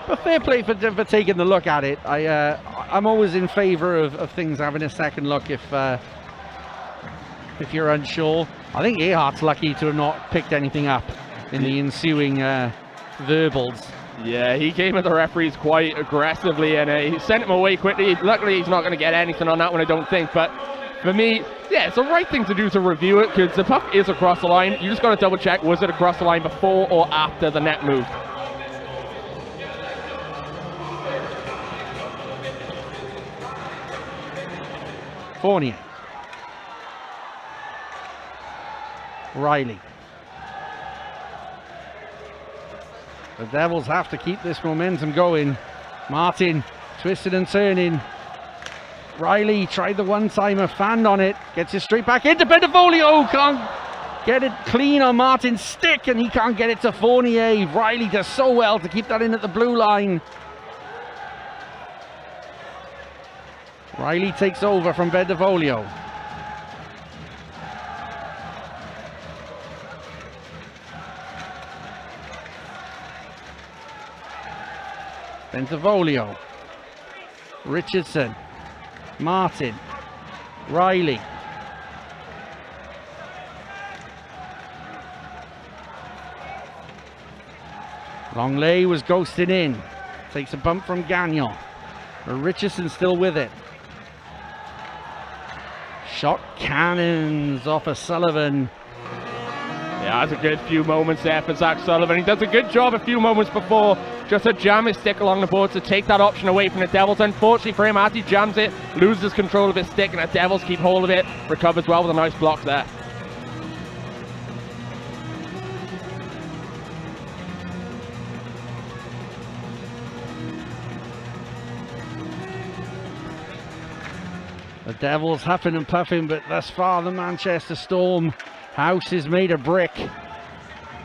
But fair play for taking the look at it. I'm always in favour of things having a second look if you're unsure. I think Earhart's lucky to have not picked anything up in the ensuing verbals. Yeah, he came at the referees quite aggressively, and he sent him away quickly. Luckily, he's not going to get anything on that one, I don't think. But for me, yeah, it's the right thing to do to review it, because the puck is across the line. You just got to double check, was it across the line before or after the net moved? Fournier. Riley. The Devils have to keep this momentum going. Martin twisted and turning. Riley tried the one-timer, fanned on it, gets it straight back into Bentavolio. Can't get it clean on Martin's stick, and he can't get it to Fournier. Riley does so well to keep that in at the blue line. Riley takes over from Bentavolio. Bentavolio, Richardson, Martin, Riley. Longley was ghosted in, takes a bump from Gagnon. Richardson still with it. Shot cannons off of Sullivan. Yeah, that's a good few moments there for Zach Sullivan. He does a good job a few moments before, just to jam his stick along the board to take that option away from the Devils. Unfortunately for him, as he jams it, loses control of his stick, and the Devils keep hold of it. Recovers well with a nice block there. The Devils huffing and puffing, but thus far the Manchester Storm house is made of brick,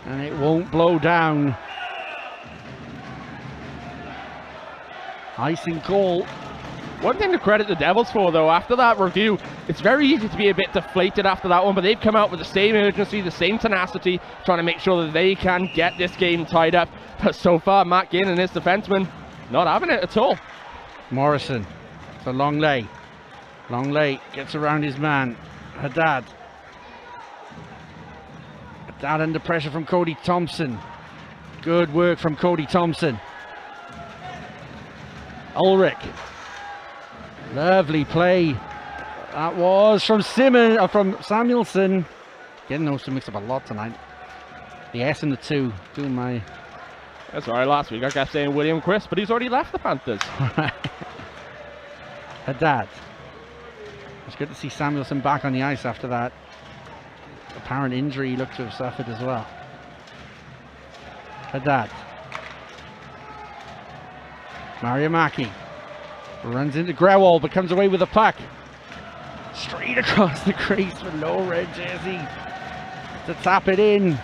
and it won't blow down. Icing call. One thing to credit the Devils for, though, after that review, it's very easy to be a bit deflated after that one, but they've come out with the same urgency, the same tenacity, trying to make sure that they can get this game tied up. But so far, Matt Ginn and his defenseman not having it at all. Morrison for Longley. Longley gets around his man. Haddad. Haddad under pressure from Cody Thompson. Good work from Cody Thompson. Ulrich. Lovely play. That was from from Samuelson. Getting those two mixed up a lot tonight. The S and the 2 doing my... That's all right, last week I kept saying William Chris, but he's already left the Panthers. Haddad. It's good to see Samuelson back on the ice after that apparent injury he looked to have suffered as well. Haddad. Mariamaki runs into Grewal, but comes away with the puck. Straight across the crease with no red jersey to tap it in.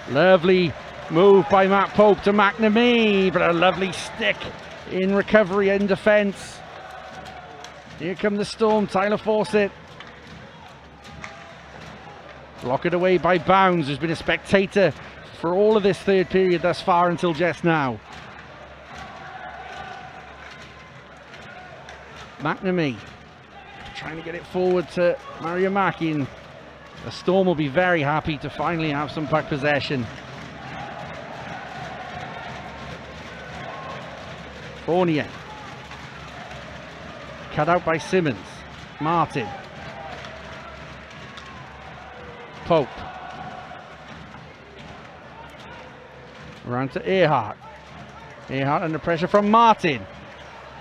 Lovely move by Matt Pope to McNamee, but a lovely stick in recovery and defense. Here come the Storm, Tyler Fawcett. Block it away by Bounds, who's been a spectator for all of this third period thus far until just now. McNamee trying to get it forward to Mariamaki, and the Storm will be very happy to finally have some puck possession. Fournier. Cut out by Simmons. Martin. Pope. Around to Earhart. Earhart under pressure from Martin.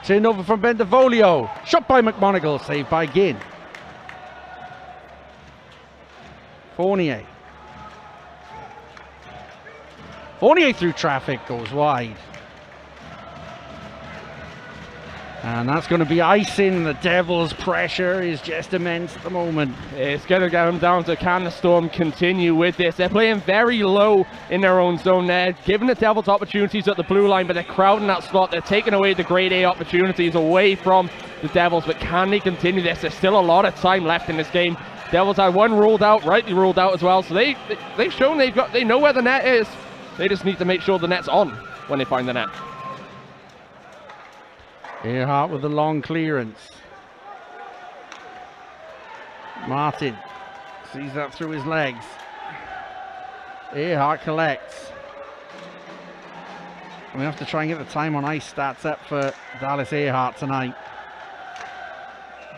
Turned over from Bentavolio. Shot by McMonagle, saved by Ginn. Fournier. Fournier through traffic, goes wide. And that's going to be icing. The Devils' pressure is just immense at the moment. It's going to come down to, can the Storm continue with this? They're playing very low in their own zone. They're giving the Devils opportunities at the blue line, but they're crowding that slot. They're taking away the grade A opportunities away from the Devils, but can they continue this? There's still a lot of time left in this game. Devils had one ruled out, rightly ruled out as well, so they've shown they know where the net is. They just need to make sure the net's on when they find the net. Earhart with the long clearance. Martin sees that through his legs. Earhart collects. We have to try and get the time on ice stats up for Dallas Earhart tonight.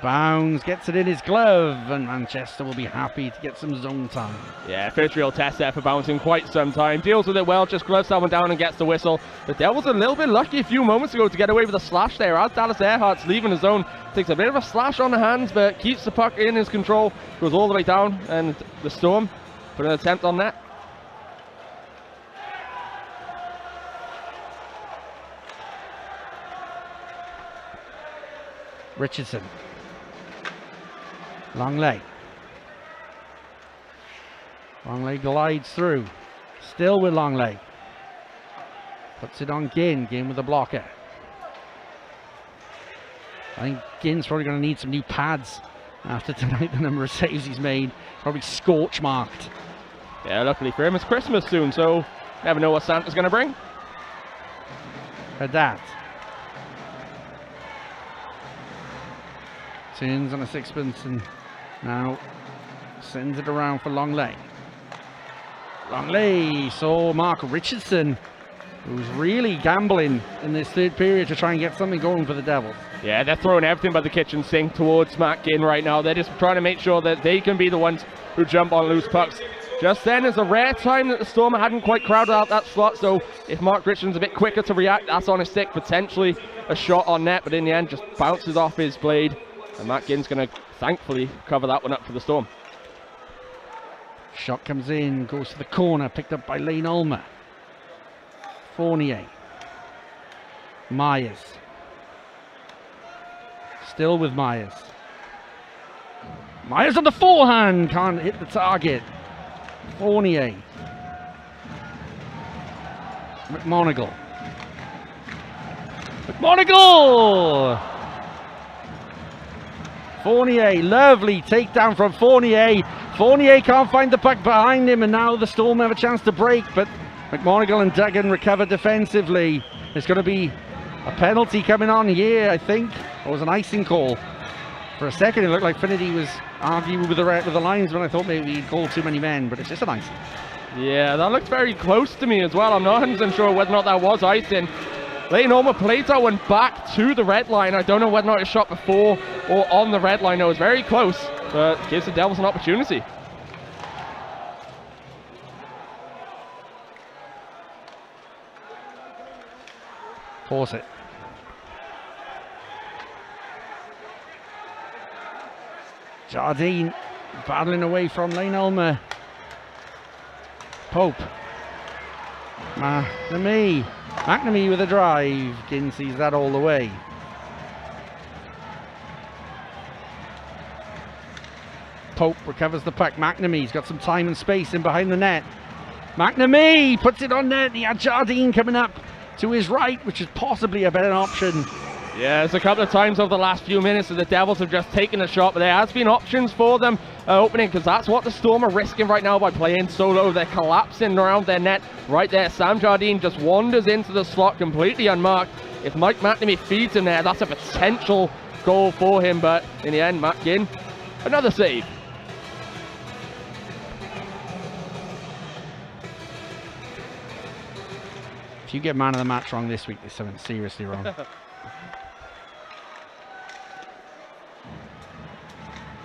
Bounds, gets it in his glove, and Manchester will be happy to get some zone time. Yeah, first real test there for Bounds in quite some time. Deals with it well, just gloves that one down and gets the whistle. The Devils a little bit lucky a few moments ago to get away with a slash there as Dallas Earhart's leaving the zone. Takes a bit of a slash on the hands, but keeps the puck in his control. Goes all the way down, and the Storm put an attempt on that. Richardson. Longley. Longley glides through. Still with Longley. Puts it on Ginn. Ginn with the blocker. I think Ginn's probably going to need some new pads after tonight. The number of saves he's made. Probably scorch marked. Yeah, luckily for him, it's Christmas soon, so never know what Santa's going to bring. Haddad. Turns on a sixpence and now sends it around for Longley. Longley saw Mark Richardson, who's really gambling in this third period to try and get something going for the Devils. Yeah, they're throwing everything but the kitchen sink towards Matt Ginn right now. They're just trying to make sure that they can be the ones who jump on loose pucks. Just then is a rare time that the Storm hadn't quite crowded out that slot, so if Mark Richardson's a bit quicker to react, that's on his stick, potentially a shot on net, but in the end just bounces off his blade. And Matt Ginn's going to thankfully cover that one up for the Storm. Shot comes in, goes to the corner, picked up by Lane Ulmer. Fournier. Myers. Still with Myers. Myers on the forehand, can't hit the target. Fournier. McMonagle. McMonagle! Fournier, lovely takedown from Fournier. Fournier can't find the puck behind him, and now the Storm have a chance to break, but McMonagle and Duggan recover defensively. There's going to be a penalty coming on here, I think. It was an icing call. For a second, it looked like Finity was arguing with the linesman. I thought maybe he'd called too many men, but it's just an icing. Yeah, that looked very close to me as well. I'm not 100% sure whether or not that was icing. Lane Ulmer plays that one back to the red line. I don't know whether or not it shot before or on the red line. No, it was very close, but gives the Devils an opportunity. Force it. Jardine battling away from Lane Ulmer. Pope. McNamee with a drive. Ginn sees that all the way. Pope recovers the puck. McNamee's got some time and space in behind the net. McNamee puts it on net. He had Jardine coming up to his right, which is possibly a better option. Yeah, there's a couple of times over the last few minutes that the Devils have just taken a shot, but there has been options for them opening, because that's what the Storm are risking right now by playing so low. They're collapsing around their net right there. Sam Jardine just wanders into the slot completely unmarked. If Mike McNamee feeds in there, that's a potential goal for him, but in the end, Matt Ginn, another save. If you get man of the match wrong this week, there's something seriously wrong.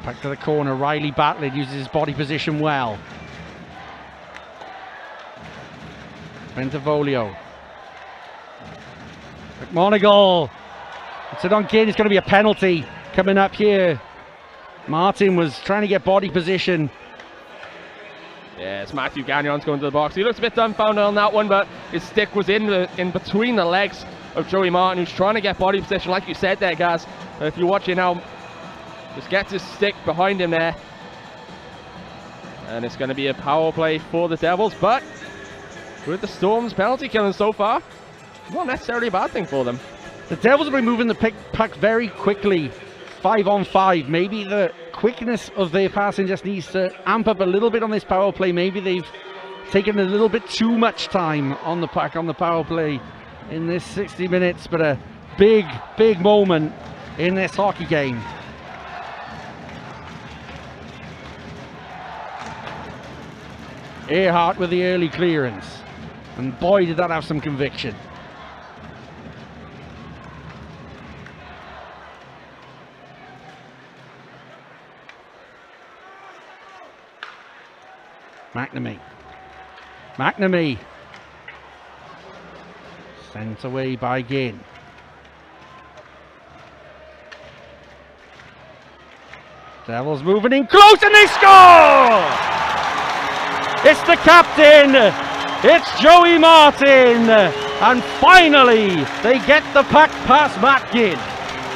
Back to the corner, Riley Batlett uses his body position well. Bentavolio. McMonagle. It's it on Ginn, it's going to be a penalty coming up here. Martin was trying to get body position. Yeah, it's Matthew Gagnon's going to the box. He looks a bit dumbfounded on that one, but his stick was in between the legs of Joey Martin, who's trying to get body position, like you said there, guys. If you're watching now, just gets his stick behind him there. And it's going to be a power play for the Devils, but with the Storm's penalty killing so far, not necessarily a bad thing for them. The Devils have been moving the puck very quickly, 5-on-5. Maybe the quickness of their passing just needs to amp up a little bit on this power play. Maybe they've taken a little bit too much time on the puck on the power play in this 60 minutes, but a big, big moment in this hockey game. Earhart with the early clearance, and boy did that have some conviction. McNamee sent away by Ginn. Devils moving in close and they score! It's the captain, it's Joey Martin, and finally they get the puck past Matt Ginn.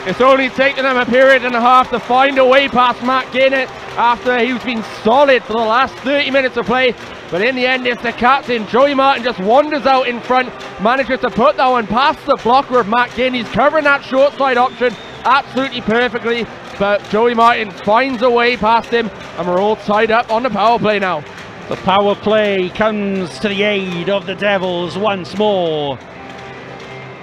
It's only taken them a period and a half to find a way past Matt Ginn after he's been solid for the last 30 minutes of play. But in the end, it's the captain. Joey Martin just wanders out in front, manages to put that one past the blocker of Matt Ginn. He's covering that short side option absolutely perfectly. But Joey Martin finds a way past him, and we're all tied up on the power play now. The power play comes to the aid of the Devils once more.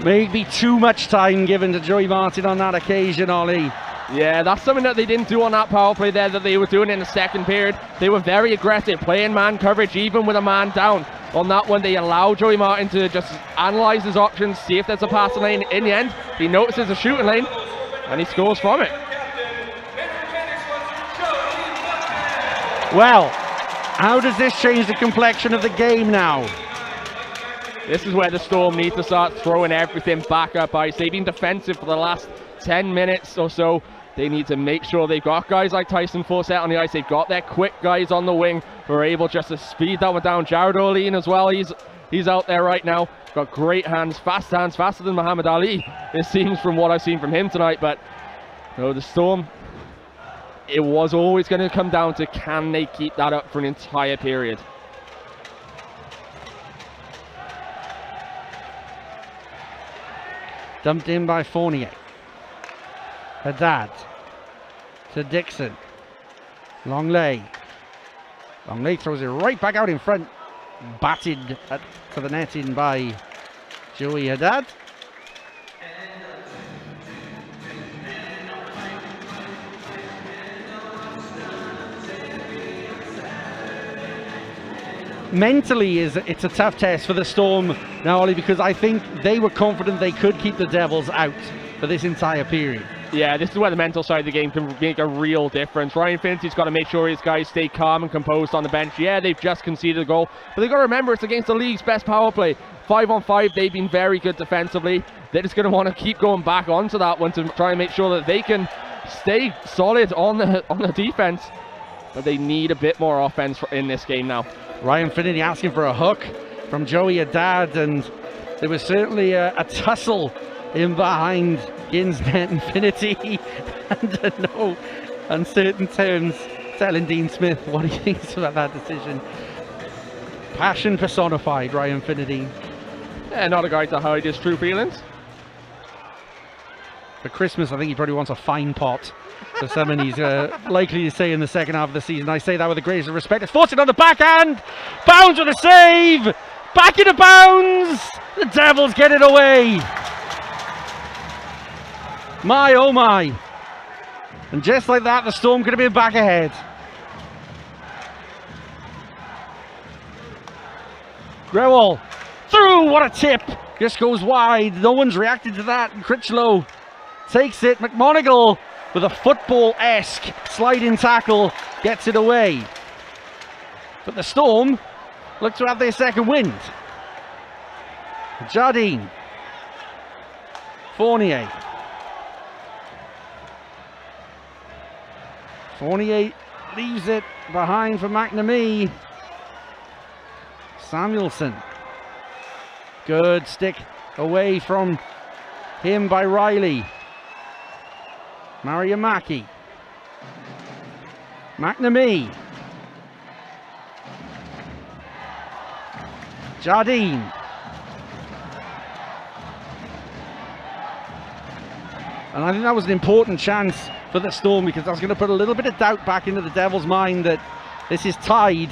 Maybe too much time given to Joey Martin on that occasion, Ollie. Yeah, that's something that they didn't do on that power play there that they were doing in the second period. They were very aggressive, playing man coverage even with a man down. On that one, they allow Joey Martin to just analyse his options, see if there's a passing lane. In the end, he notices a shooting lane, and he scores from it. Well, how does this change the complexion of the game now? This is where the Storm need to start throwing everything back up ice. They've been defensive for the last 10 minutes or so. They need to make sure they've got guys like Tyson Forsett on the ice. They've got their quick guys on the wing who are able just to speed that one down. Jared Orlean as well. He's out there right now. Got great hands, faster than Muhammad Ali. It seems from what I've seen from him tonight. But no, the Storm, it was always going to come down to can they keep that up for an entire period. Dumped in by Fournier. Haddad to Dixon. Longley throws it right back out in front. Batted to the netting by Joey Haddad. Mentally, it's a tough test for the Storm now, Ollie, because I think they were confident they could keep the Devils out for this entire period. Yeah, this is where the mental side of the game can make a real difference. Ryan Finnety's got to make sure his guys stay calm and composed on the bench. Yeah, they've just conceded a goal, but they've got to remember it's against the league's best power play. 5-on-5, they've been very good defensively. They're just going to want to keep going back onto that one to try and make sure that they can stay solid on the defense. But they need a bit more offense in this game now. Ryan Finney asking for a hook from Joey Haddad, and there was certainly a tussle in behind Ginn's net, and Finity under no uncertain terms telling Dean Smith what he thinks about that decision. Passion personified, Ryan Finity. Yeah, not a guy to hide his true feelings. For Christmas, I think he probably wants a fine pot. So someone he's likely to say in the second half of the season. I say that with the greatest respect. It's forced it on the backhand. Bounds with a save. Back into bounds. The Devils get it away. My, oh my. And just like that, the Storm could have been back ahead. Grewal through. What a tip. Just goes wide. No one's reacted to that. Critchlow takes it. McMonagle with a football-esque sliding tackle gets it away. But the Storm look to have their second wind. Jardine. Fournier. Fournier leaves it behind for McNamee. Samuelson. Good stick away from him by Riley. Mariamaki. McNamee. Jardine. And I think that was an important chance for the Storm, because that's going to put a little bit of doubt back into the Devils' mind that this is tied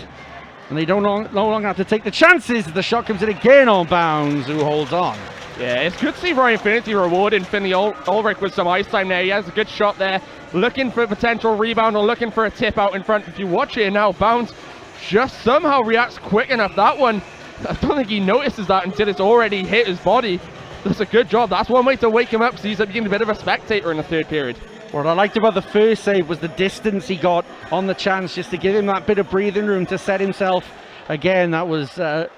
and they no longer have to take the chances. The shot comes in again on Bounds, who holds on. Yeah, it's good to see Ryan Finity rewarding Finley Ulrich with some ice time there. He has a good shot there, looking for a potential rebound or looking for a tip out in front. If you watch it now, Bounds just somehow reacts quick enough. That one, I don't think he notices that until it's already hit his body. That's a good job. That's one way to wake him up, so he's being a bit of a spectator in the third period. What I liked about the first save was the distance he got on the chance, just to give him that bit of breathing room to set himself. Again, that was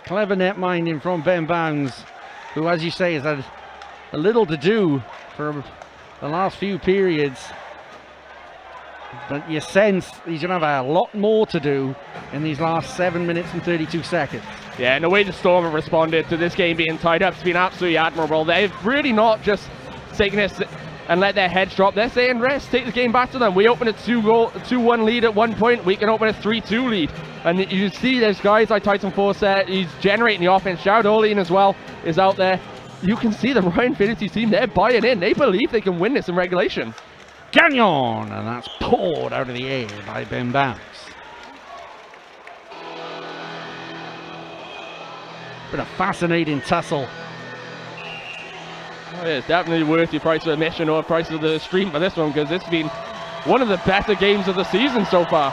clever net minding from Ben Bounds, who, as you say, has had a little to do for the last few periods. But you sense he's going to have a lot more to do in these last 7 minutes and 32 seconds. Yeah, and the way the Storm have responded to this game being tied up has been absolutely admirable. They've really not just taken this and let their heads drop. They're saying, rest, take the game back to them. We opened a 2-1 lead at one point. We can open a 3-2 lead. And you see there's guys like Tyson Forsett, he's generating the offense. Jared Olean as well is out there. You can see the Ryan Finity team, they're buying in. They believe they can win this in regulation. Gagnon, and that's poured out of the air by Ben Bounds. Bit of fascinating tussle. Oh, yeah, it's definitely worth your price of admission or price of the stream for this one, because it's been one of the better games of the season so far.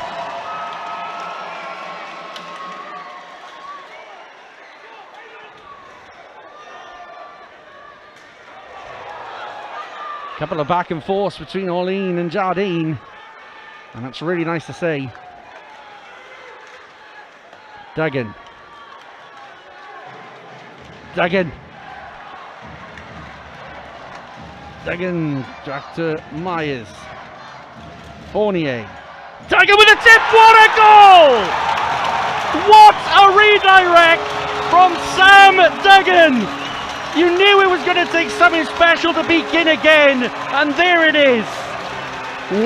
Couple of back and forths between Orlean and Jardine, and that's really nice to see. Duggan. Duggan back to Myers. Fournier. Duggan with a tip. What a goal! What a redirect from Sam Duggan! You knew it was going to take something special to begin again, and there it is.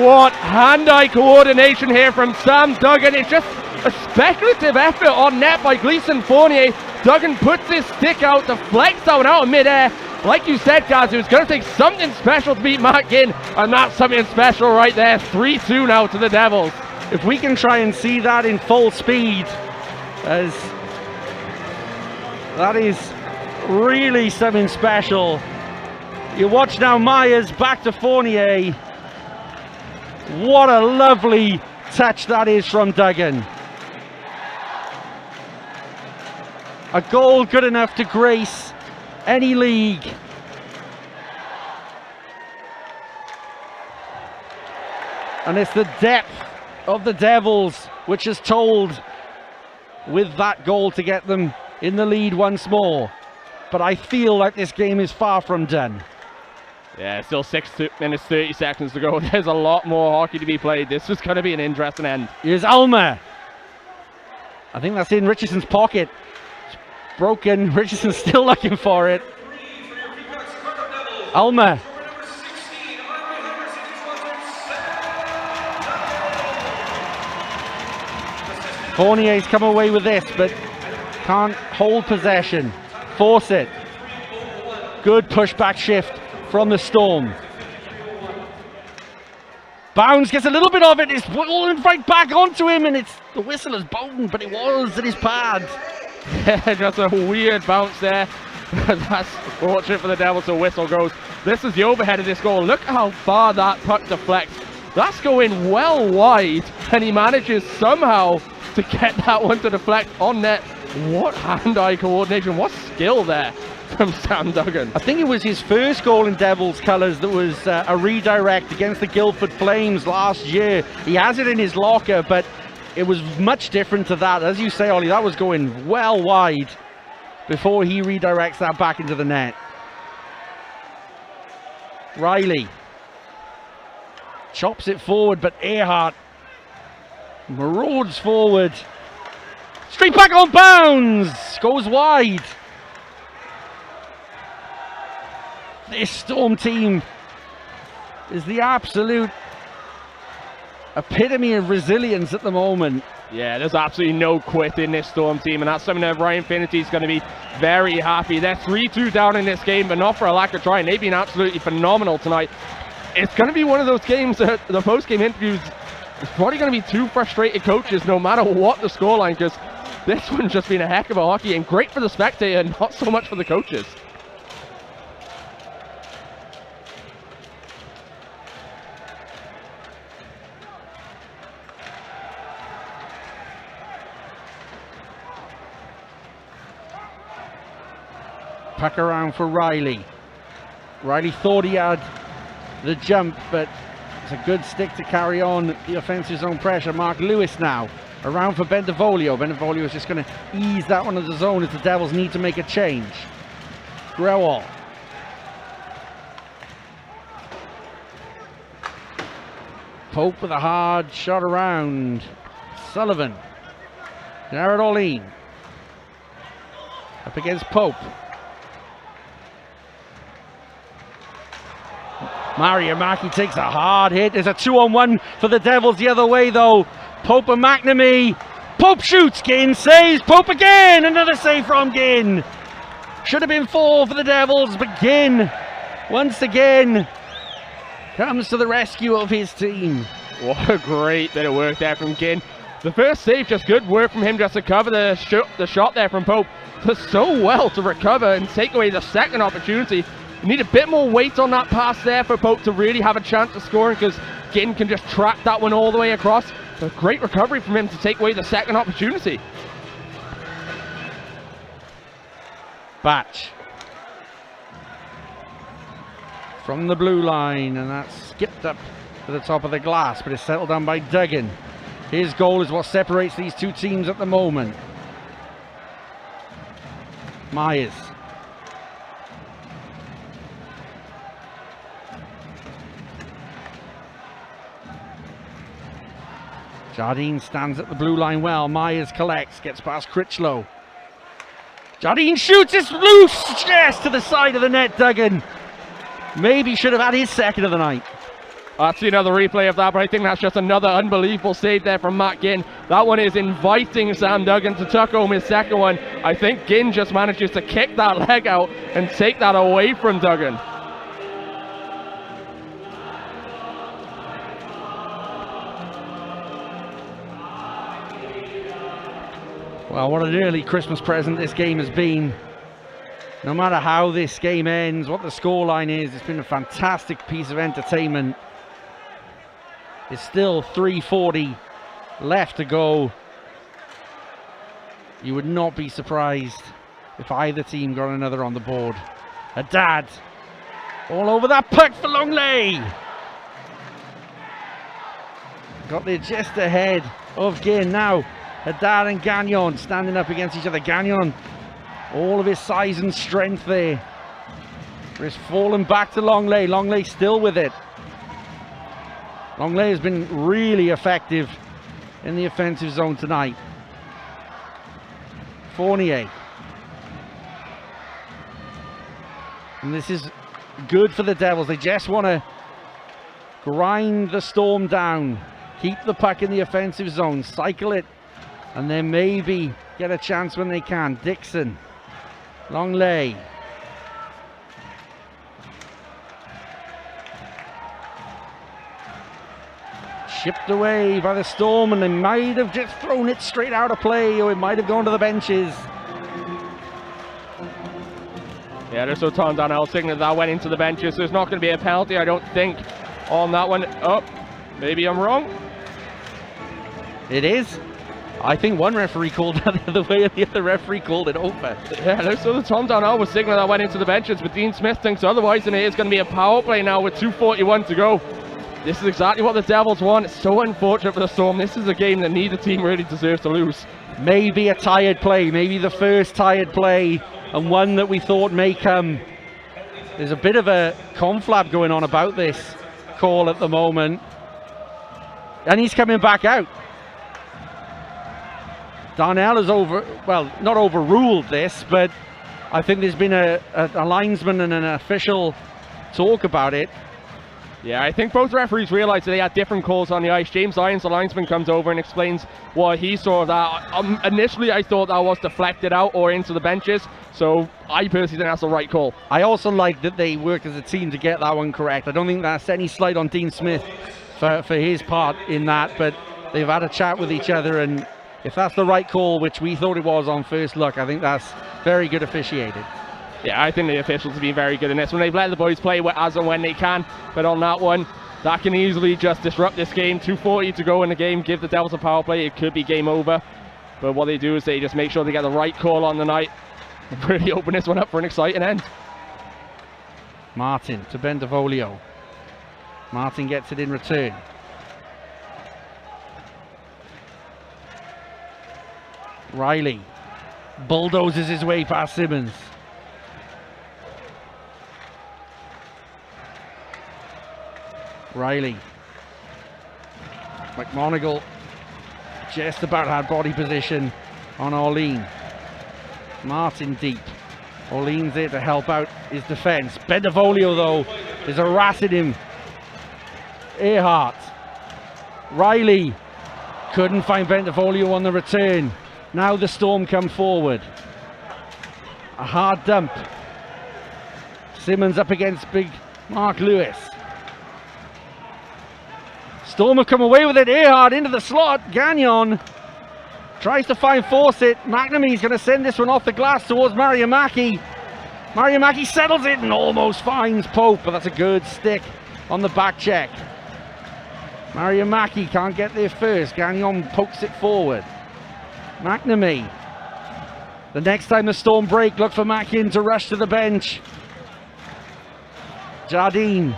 What hand-eye coordination here from Sam Duggan. It's just a speculative effort on net by Gleason Fournier. Duggan puts his stick out, deflects out of midair. Like you said, guys, it was going to take something special to beat Matt Ginn, and that's something special right there. 3-2 now to the Devils. If we can try and see that in full speed, as that is really something special. You watch now, Myers back to Fournier. What a lovely touch that is from Duggan. A goal good enough to grace any league. And it's the depth of the Devils which has told with that goal to get them in the lead once more. But I feel like this game is far from done. Yeah, still 6 minutes 30 seconds to go. There's a lot more hockey to be played. This is going to be an interesting end. Here's Alma. I think that's in Richardson's pocket. It's broken. Richardson's still looking for it. Alma. Fournier's come away with this, but can't hold possession. Force it. Good pushback shift from the Storm. Bounds gets a little bit of it. It's rolling right back onto him, and it's the whistle is blown, but it was in his pad. Yeah, just a weird bounce there. That's fortunate for the Devils, so whistle goes. This is the overhead of this goal. Look how far that puck deflects. That's going well wide, and he manages somehow to get that one to deflect on net. What hand-eye coordination, what skill there from Sam Duggan. I think it was his first goal in Devils colours that was a redirect against the Guildford Flames last year. He has it in his locker, but it was much different to that. As you say, Ollie, that was going well wide before he redirects that back into the net. Riley chops it forward, but Earhart marauds forward. Straight back on Bounds, goes wide. This Storm team is the absolute epitome of resilience at the moment. Yeah, there's absolutely no quit in this Storm team, and that's something that Ryan Finity is going to be very happy. They're 3-2 down in this game, but not for a lack of trying. They've been absolutely phenomenal tonight. It's going to be one of those games that the post-game interviews, it's probably going to be two frustrated coaches no matter what the scoreline, because this one's just been a heck of a hockey game. Great for the spectator, not so much for the coaches. Puck around for Riley. Riley thought he had the jump, but it's a good stick to carry on the offensive zone pressure. Mark Lewis now around for Bentivolio. Bentivolio is just going to ease that one of the zone as the Devils need to make a change. Grewal. Pope with a hard shot around. Sullivan. Jared Orlean. Up against Pope. Mario Mackey takes a hard hit. There's a 2-on-1 for the Devils the other way though. Pope and McNamee. Pope shoots. Ginn saves. Pope again. Another save from Ginn. Should have been 4 for the Devils, but Ginn once again comes to the rescue of his team. What a great bit of work there from Ginn. The first save, just good work from him just to cover the shot there from Pope. Does so well to recover and take away the second opportunity. You need a bit more weight on that pass there for Pope to really have a chance of scoring, because Ginn can just track that one all the way across. A great recovery from him to take away the second opportunity. Batch from the blue line, and that's skipped up to the top of the glass, but it's settled down by Duggan. His goal is what separates these two teams at the moment. Myers. Jardine stands at the blue line well. Myers collects, gets past Critchlow. Jardine shoots, it's loose! Just to the side of the net, Duggan. Maybe should have had his second of the night. I've seen another replay of that, but I think that's just another unbelievable save there from Matt Ginn. That one is inviting Sam Duggan to tuck home his second one. I think Ginn just manages to kick that leg out and take that away from Duggan. Well, what an early Christmas present this game has been. No matter how this game ends, what the scoreline is, it's been a fantastic piece of entertainment. It's still 3:40 left to go. You would not be surprised if either team got another on the board. Haddad all over that puck for Longley. Got there just ahead of Ginn now. Haddad and Gagnon standing up against each other. Gagnon, all of his size and strength there. It's fallen back to Longley. Longley still with it. Longley has been really effective in the offensive zone tonight. Fournier. And this is good for the Devils. They just want to grind the Storm down. Keep the puck in the offensive zone. Cycle it. And then maybe get a chance when they can. Dixon. Longley. Shipped away by the Storm, and they might have just thrown it straight out of play, or it might have gone to the benches. Yeah, there's no Tom Donnell signaling that went into the benches. There's not going to be a penalty, I don't think, on that one. Oh, maybe I'm wrong. It is. I think one referee called that the other way, and the other referee called it over. Yeah, looks like the Tom Donnell was signaling that went into the benches, but Dean Smith thinks otherwise, and it is going to be a power play now with 2:41 to go. This is exactly what the Devils want. It's so unfortunate for the Storm. This is a game that neither team really deserves to lose. Maybe a tired play, maybe the first tired play, and one that we thought may come. There's a bit of a conflab going on about this call at the moment. And he's coming back out. Darnell has not overruled this, but I think there's been a linesman and an official talk about it. Yeah, I think both referees realised that they had different calls on the ice. James Irons, the linesman, comes over and explains what he saw of that. Initially, I thought that was deflected out or into the benches, so I personally think that's the right call. I also like that they worked as a team to get that one correct. I don't think that's any slight on Dean Smith for his part in that, but they've had a chat with each other, and if that's the right call, which we thought it was on first look, I think that's very good officiated. Yeah, I think the officials have been very good in this one. They've let the boys play as and when they can, but on that one, that can easily just disrupt this game. 2:40 to go in the game, give the Devils a power play, it could be game over. But what they do is they just make sure they get the right call on the night and really open this one up for an exciting end. Martin to Bendevolio. Martin gets it in return. Riley bulldozes his way past Simmons. Riley. McMonigal just about had body position on Orlean. Martin deep. Orlean's there to help out his defense. Bendevolio, though, is harassing him. Earhart. Riley couldn't find Bendevolio on the return. Now the Storm come forward. A hard dump. Simmons up against big Mark Lewis. Storm have come away with it. Earhart into the slot. Gagnon tries to find Fawcett. McNamee's going to send this one off the glass towards Mariamaki. Mariamaki settles it and almost finds Pope, but that's a good stick on the back check. Mariamaki can't get there first. Gagnon pokes it forward. McNamee. The next time the Storm break, look for Mackin to rush to the bench. Jardine.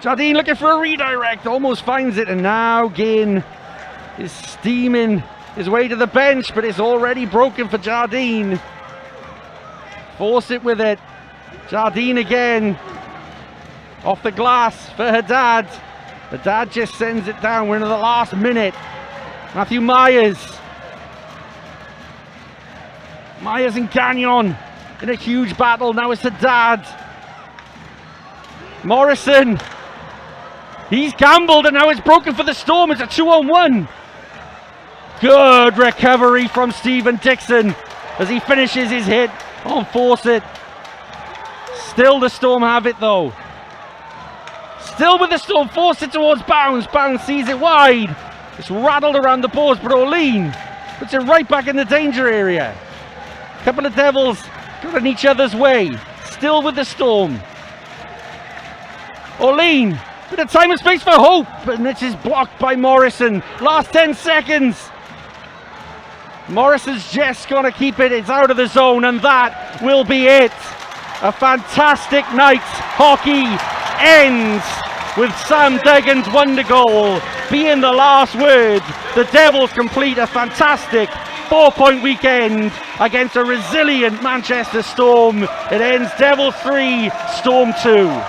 Jardine looking for a redirect, almost finds it, and now Ginn is steaming his way to the bench, but it's already broken for Jardine. Force it with it. Jardine again. Off the glass for Haddad. Haddad just sends it down. We're into the last minute. Matthew Myers. Myers and Gagnon in a huge battle. Now it's Haddad. Morrison. He's gambled and now it's broken for the Storm. It's a 2-on-1. Good recovery from Stephen Dixon as he finishes his hit on Fawcett. Still the Storm have it though. Still with the Storm. Fawcett towards Bounds. Bounds sees it wide. It's rattled around the boards, but Orlean puts it right back in the danger area. Couple of Devils got in each other's way. Still with the Storm. Orlean. Bit of time and space for hope, and this is blocked by Morrison. Last 10 seconds. Morrison's just gonna keep it. It's out of the zone, and that will be it. A fantastic night's hockey ends with Sam Duggan's wonder goal being the last word. The Devils complete a fantastic 4-point weekend against a resilient Manchester Storm. It ends Devils 3, Storm 2.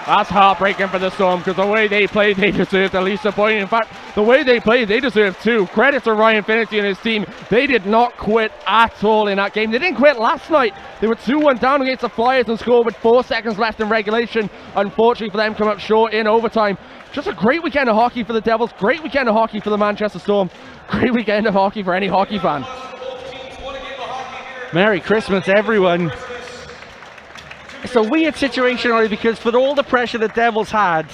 That's heartbreaking for the Storm because the way they played, they deserved at least a point. In fact, the way they played, they deserved 2. Credit to Ryan Finnerty and his team. They did not quit at all in that game. They didn't quit last night. They were 2-1 down against the Flyers and scored with 4 seconds left in regulation. Unfortunately for them, come up short in overtime. Just a great weekend of hockey for the Devils. Great weekend of hockey for the Manchester Storm. Great weekend of hockey for any hockey fan. Merry Christmas, everyone. It's a weird situation, only because for all the pressure the Devils had,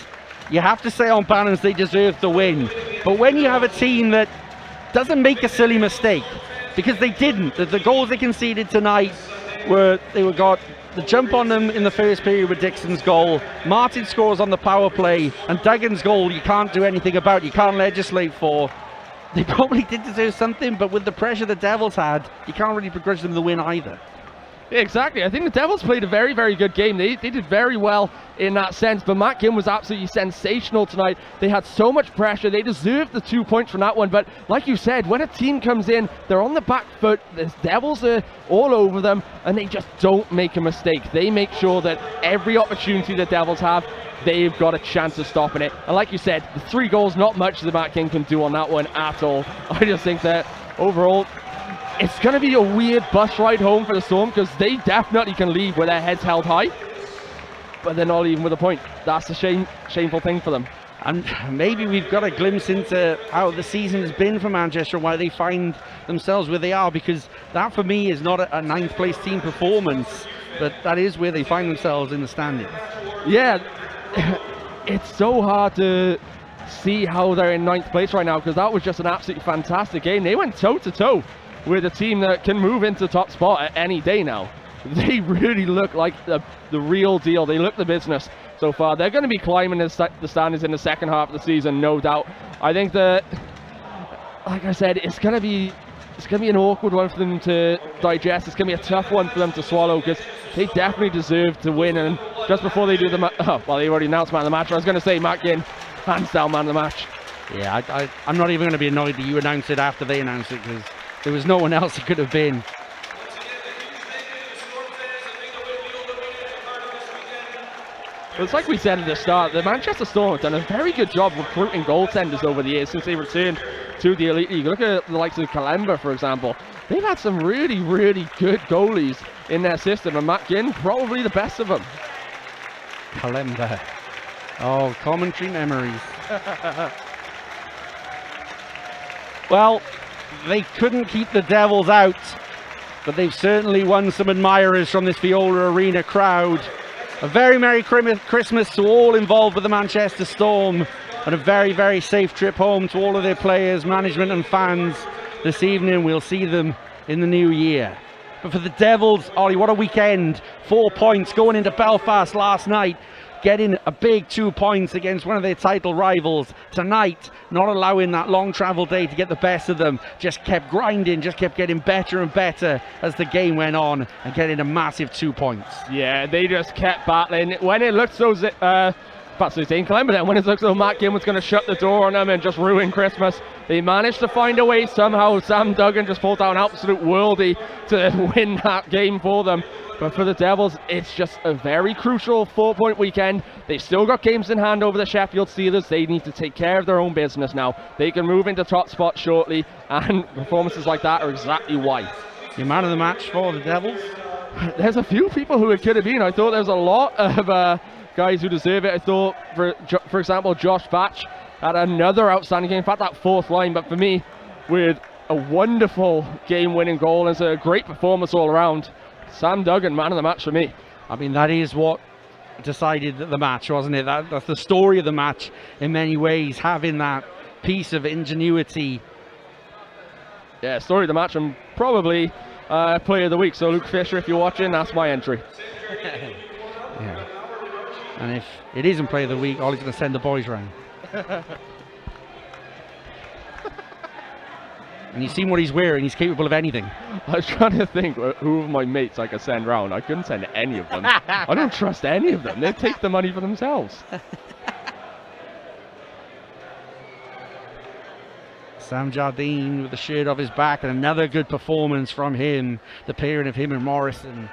you have to say on balance they deserve the win. But when you have a team that doesn't make a silly mistake, because they didn't, the goals they conceded tonight got the jump on them in the first period with Dixon's goal. Martin scores on the power play, and Duggan's goal you can't do anything about, you can't legislate for. They probably did deserve something, but with the pressure the Devils had, you can't really begrudge them the win either. Yeah, exactly. I think the Devils played a very, very good game. They did very well in that sense, but Matt Ginn was absolutely sensational tonight. They had so much pressure. They deserved the 2 points from that one, but like you said, when a team comes in, they're on the back foot. The Devils are all over them, and they just don't make a mistake. They make sure that every opportunity the Devils have, they've got a chance of stopping it. And like you said, the 3 goals, not much that Matt Ginn can do on that one at all. I just think that overall, it's going to be a weird bus ride home for the Storm because they definitely can leave with their heads held high. but they're not even with a point. That's a shameful thing for them. And maybe we've got a glimpse into how the season has been for Manchester and why they find themselves where they are, because that for me is not a ninth place team performance, but that is where they find themselves in the standings. Yeah, it's so hard to see how they're in ninth place right now, because that was just an absolutely fantastic game. They went toe-to-toe with a team that can move into top spot at any day now. They really look like the real deal. They look the business so far. They're going to be climbing the standings in the second half of the season, no doubt. I think that, like I said, it's going to be an awkward one for them to digest. It's going to be a tough one for them to swallow, because they definitely deserve to win. And just before they do the well, they already announced man of the match. I was going to say Matt Ginn, hands down man of the match. Yeah, I'm not even going to be annoyed that you announced it after they announced it, because there was no one else it could have been. It's like we said at the start, the Manchester Storm have done a very good job recruiting goaltenders over the years since they returned to the Elite League. Look at the likes of Kalemba, for example. They've had some really, really good goalies in their system, and Matt Ginn, probably the best of them. Kalemba. Oh, commentary memories. Well, they couldn't keep the Devils out, but they've certainly won some admirers from this Viola Arena crowd. A very Merry Christmas to all involved with the Manchester Storm, and a very, very safe trip home to all of their players, management and fans this evening. We'll see them in the new year. But for the Devils, Ollie, what a weekend. 4 points going into Belfast last night, getting a big 2 points against one of their title rivals. Tonight, not allowing that long travel day to get the best of them, just kept grinding, just kept getting better and better as the game went on, and getting a massive 2 points. Yeah, they just kept battling. When it looked so when it looked so Matt Ginn was going to shut the door on them and just ruin Christmas, they managed to find a way somehow. Sam Duggan just pulled out an absolute worldie to win that game for them. But for the Devils, it's just a very crucial 4-point weekend. They've still got games in hand over the Sheffield Steelers. They need to take care of their own business now. They can move into top spot shortly, and performances like that are exactly why. Your man of the match for the Devils? There's a few people who it could have been. I thought there's a lot of guys who deserve it. I thought, for example, Josh Batch had another outstanding game. In fact, that fourth line, but for me, with a wonderful game-winning goal, and it's a great performance all around. Sam Duggan, man of the match for me. I mean, that is what decided the match, wasn't it? That's the story of the match in many ways, having that piece of ingenuity. Yeah, story of the match, and probably player of the week. So Luke Fisher, if you're watching, that's my entry. Yeah. And if it isn't player of the week, Ollie's going to send the boys round. And you've seen what he's wearing, he's capable of anything. I was trying to think who of my mates I could send round. I couldn't send any of them. I don't trust any of them. They take the money for themselves. Sam Jardine with the shirt off his back, and another good performance from him. The pairing of him and Morrison.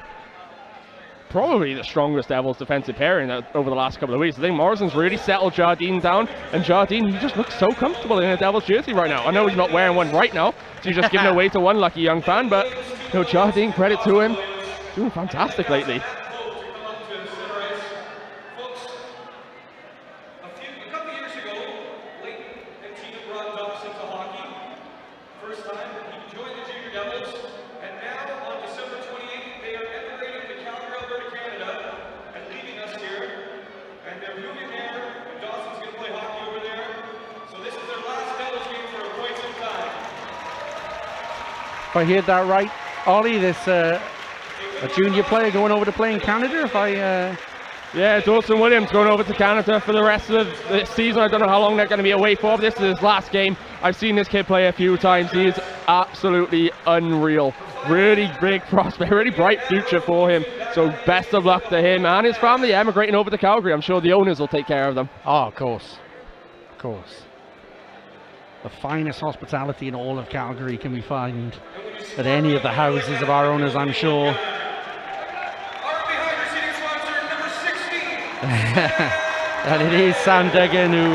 Probably the strongest Devils defensive pairing over the last couple of weeks. I think Morrison's really settled Jardine down, and Jardine, he just looks so comfortable in a Devils jersey right now. I know he's not wearing one right now, so he's just giving it away to one lucky young fan, but Jardine, credit to him, doing fantastic lately. A couple years ago, Leighton and Tina brought Dawson to hockey. First time that he joined the Junior Devils, and now on December 28th, they are emigrating to Calgary, Alberta, Canada, and leaving us here. And they're moving there, and Dawson's going to play hockey over there. So this is their last Devils game for quite some time. If I heard that right, Ollie, this a junior player going over to play in Canada? Yeah, Dawson Williams going over to Canada for the rest of the season. I don't know how long they're going to be away for, but this is his last game. I've seen this kid play a few times. He is absolutely unreal. Really big prospect, really bright future for him. So best of luck to him and his family emigrating over to Calgary. I'm sure the owners will take care of them. Oh, of course. Of course. The finest hospitality in all of Calgary can be found at any of the houses of our owners, I'm sure. And it is Sam Duggan who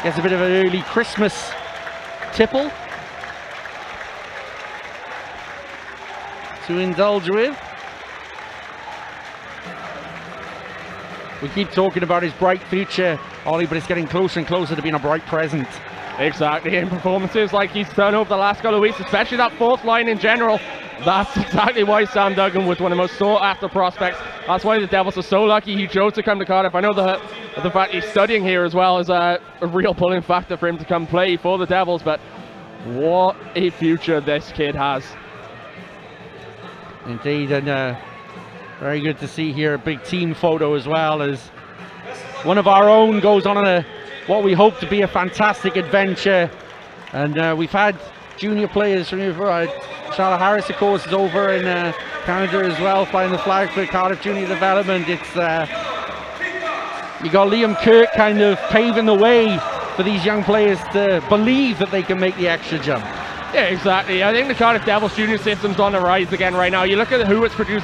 gets a bit of an early Christmas tipple to indulge with. We keep talking about his bright future, Ollie, but it's getting closer and closer to being a bright present. Exactly, in performances like he's turned over the last couple of weeks, especially that fourth line in general. That's exactly why Sam Duggan was one of the most sought after prospects. That's why the Devils are so lucky he chose to come to Cardiff. I know the fact he's studying here as well is a real pulling factor for him to come play for the Devils, but what a future this kid has. Indeed, and very good to see here a big team photo as well, as one of our own goes on what we hope to be a fantastic adventure. And we've had junior players from Charlotte Harris, of course, is over in Canada as well, flying the flag for Cardiff Junior Development. It's you got Liam Kirk kind of paving the way for these young players to believe that they can make the extra jump. Yeah, exactly. I think the Cardiff Devils junior system's on the rise again right now. You look at who it's produced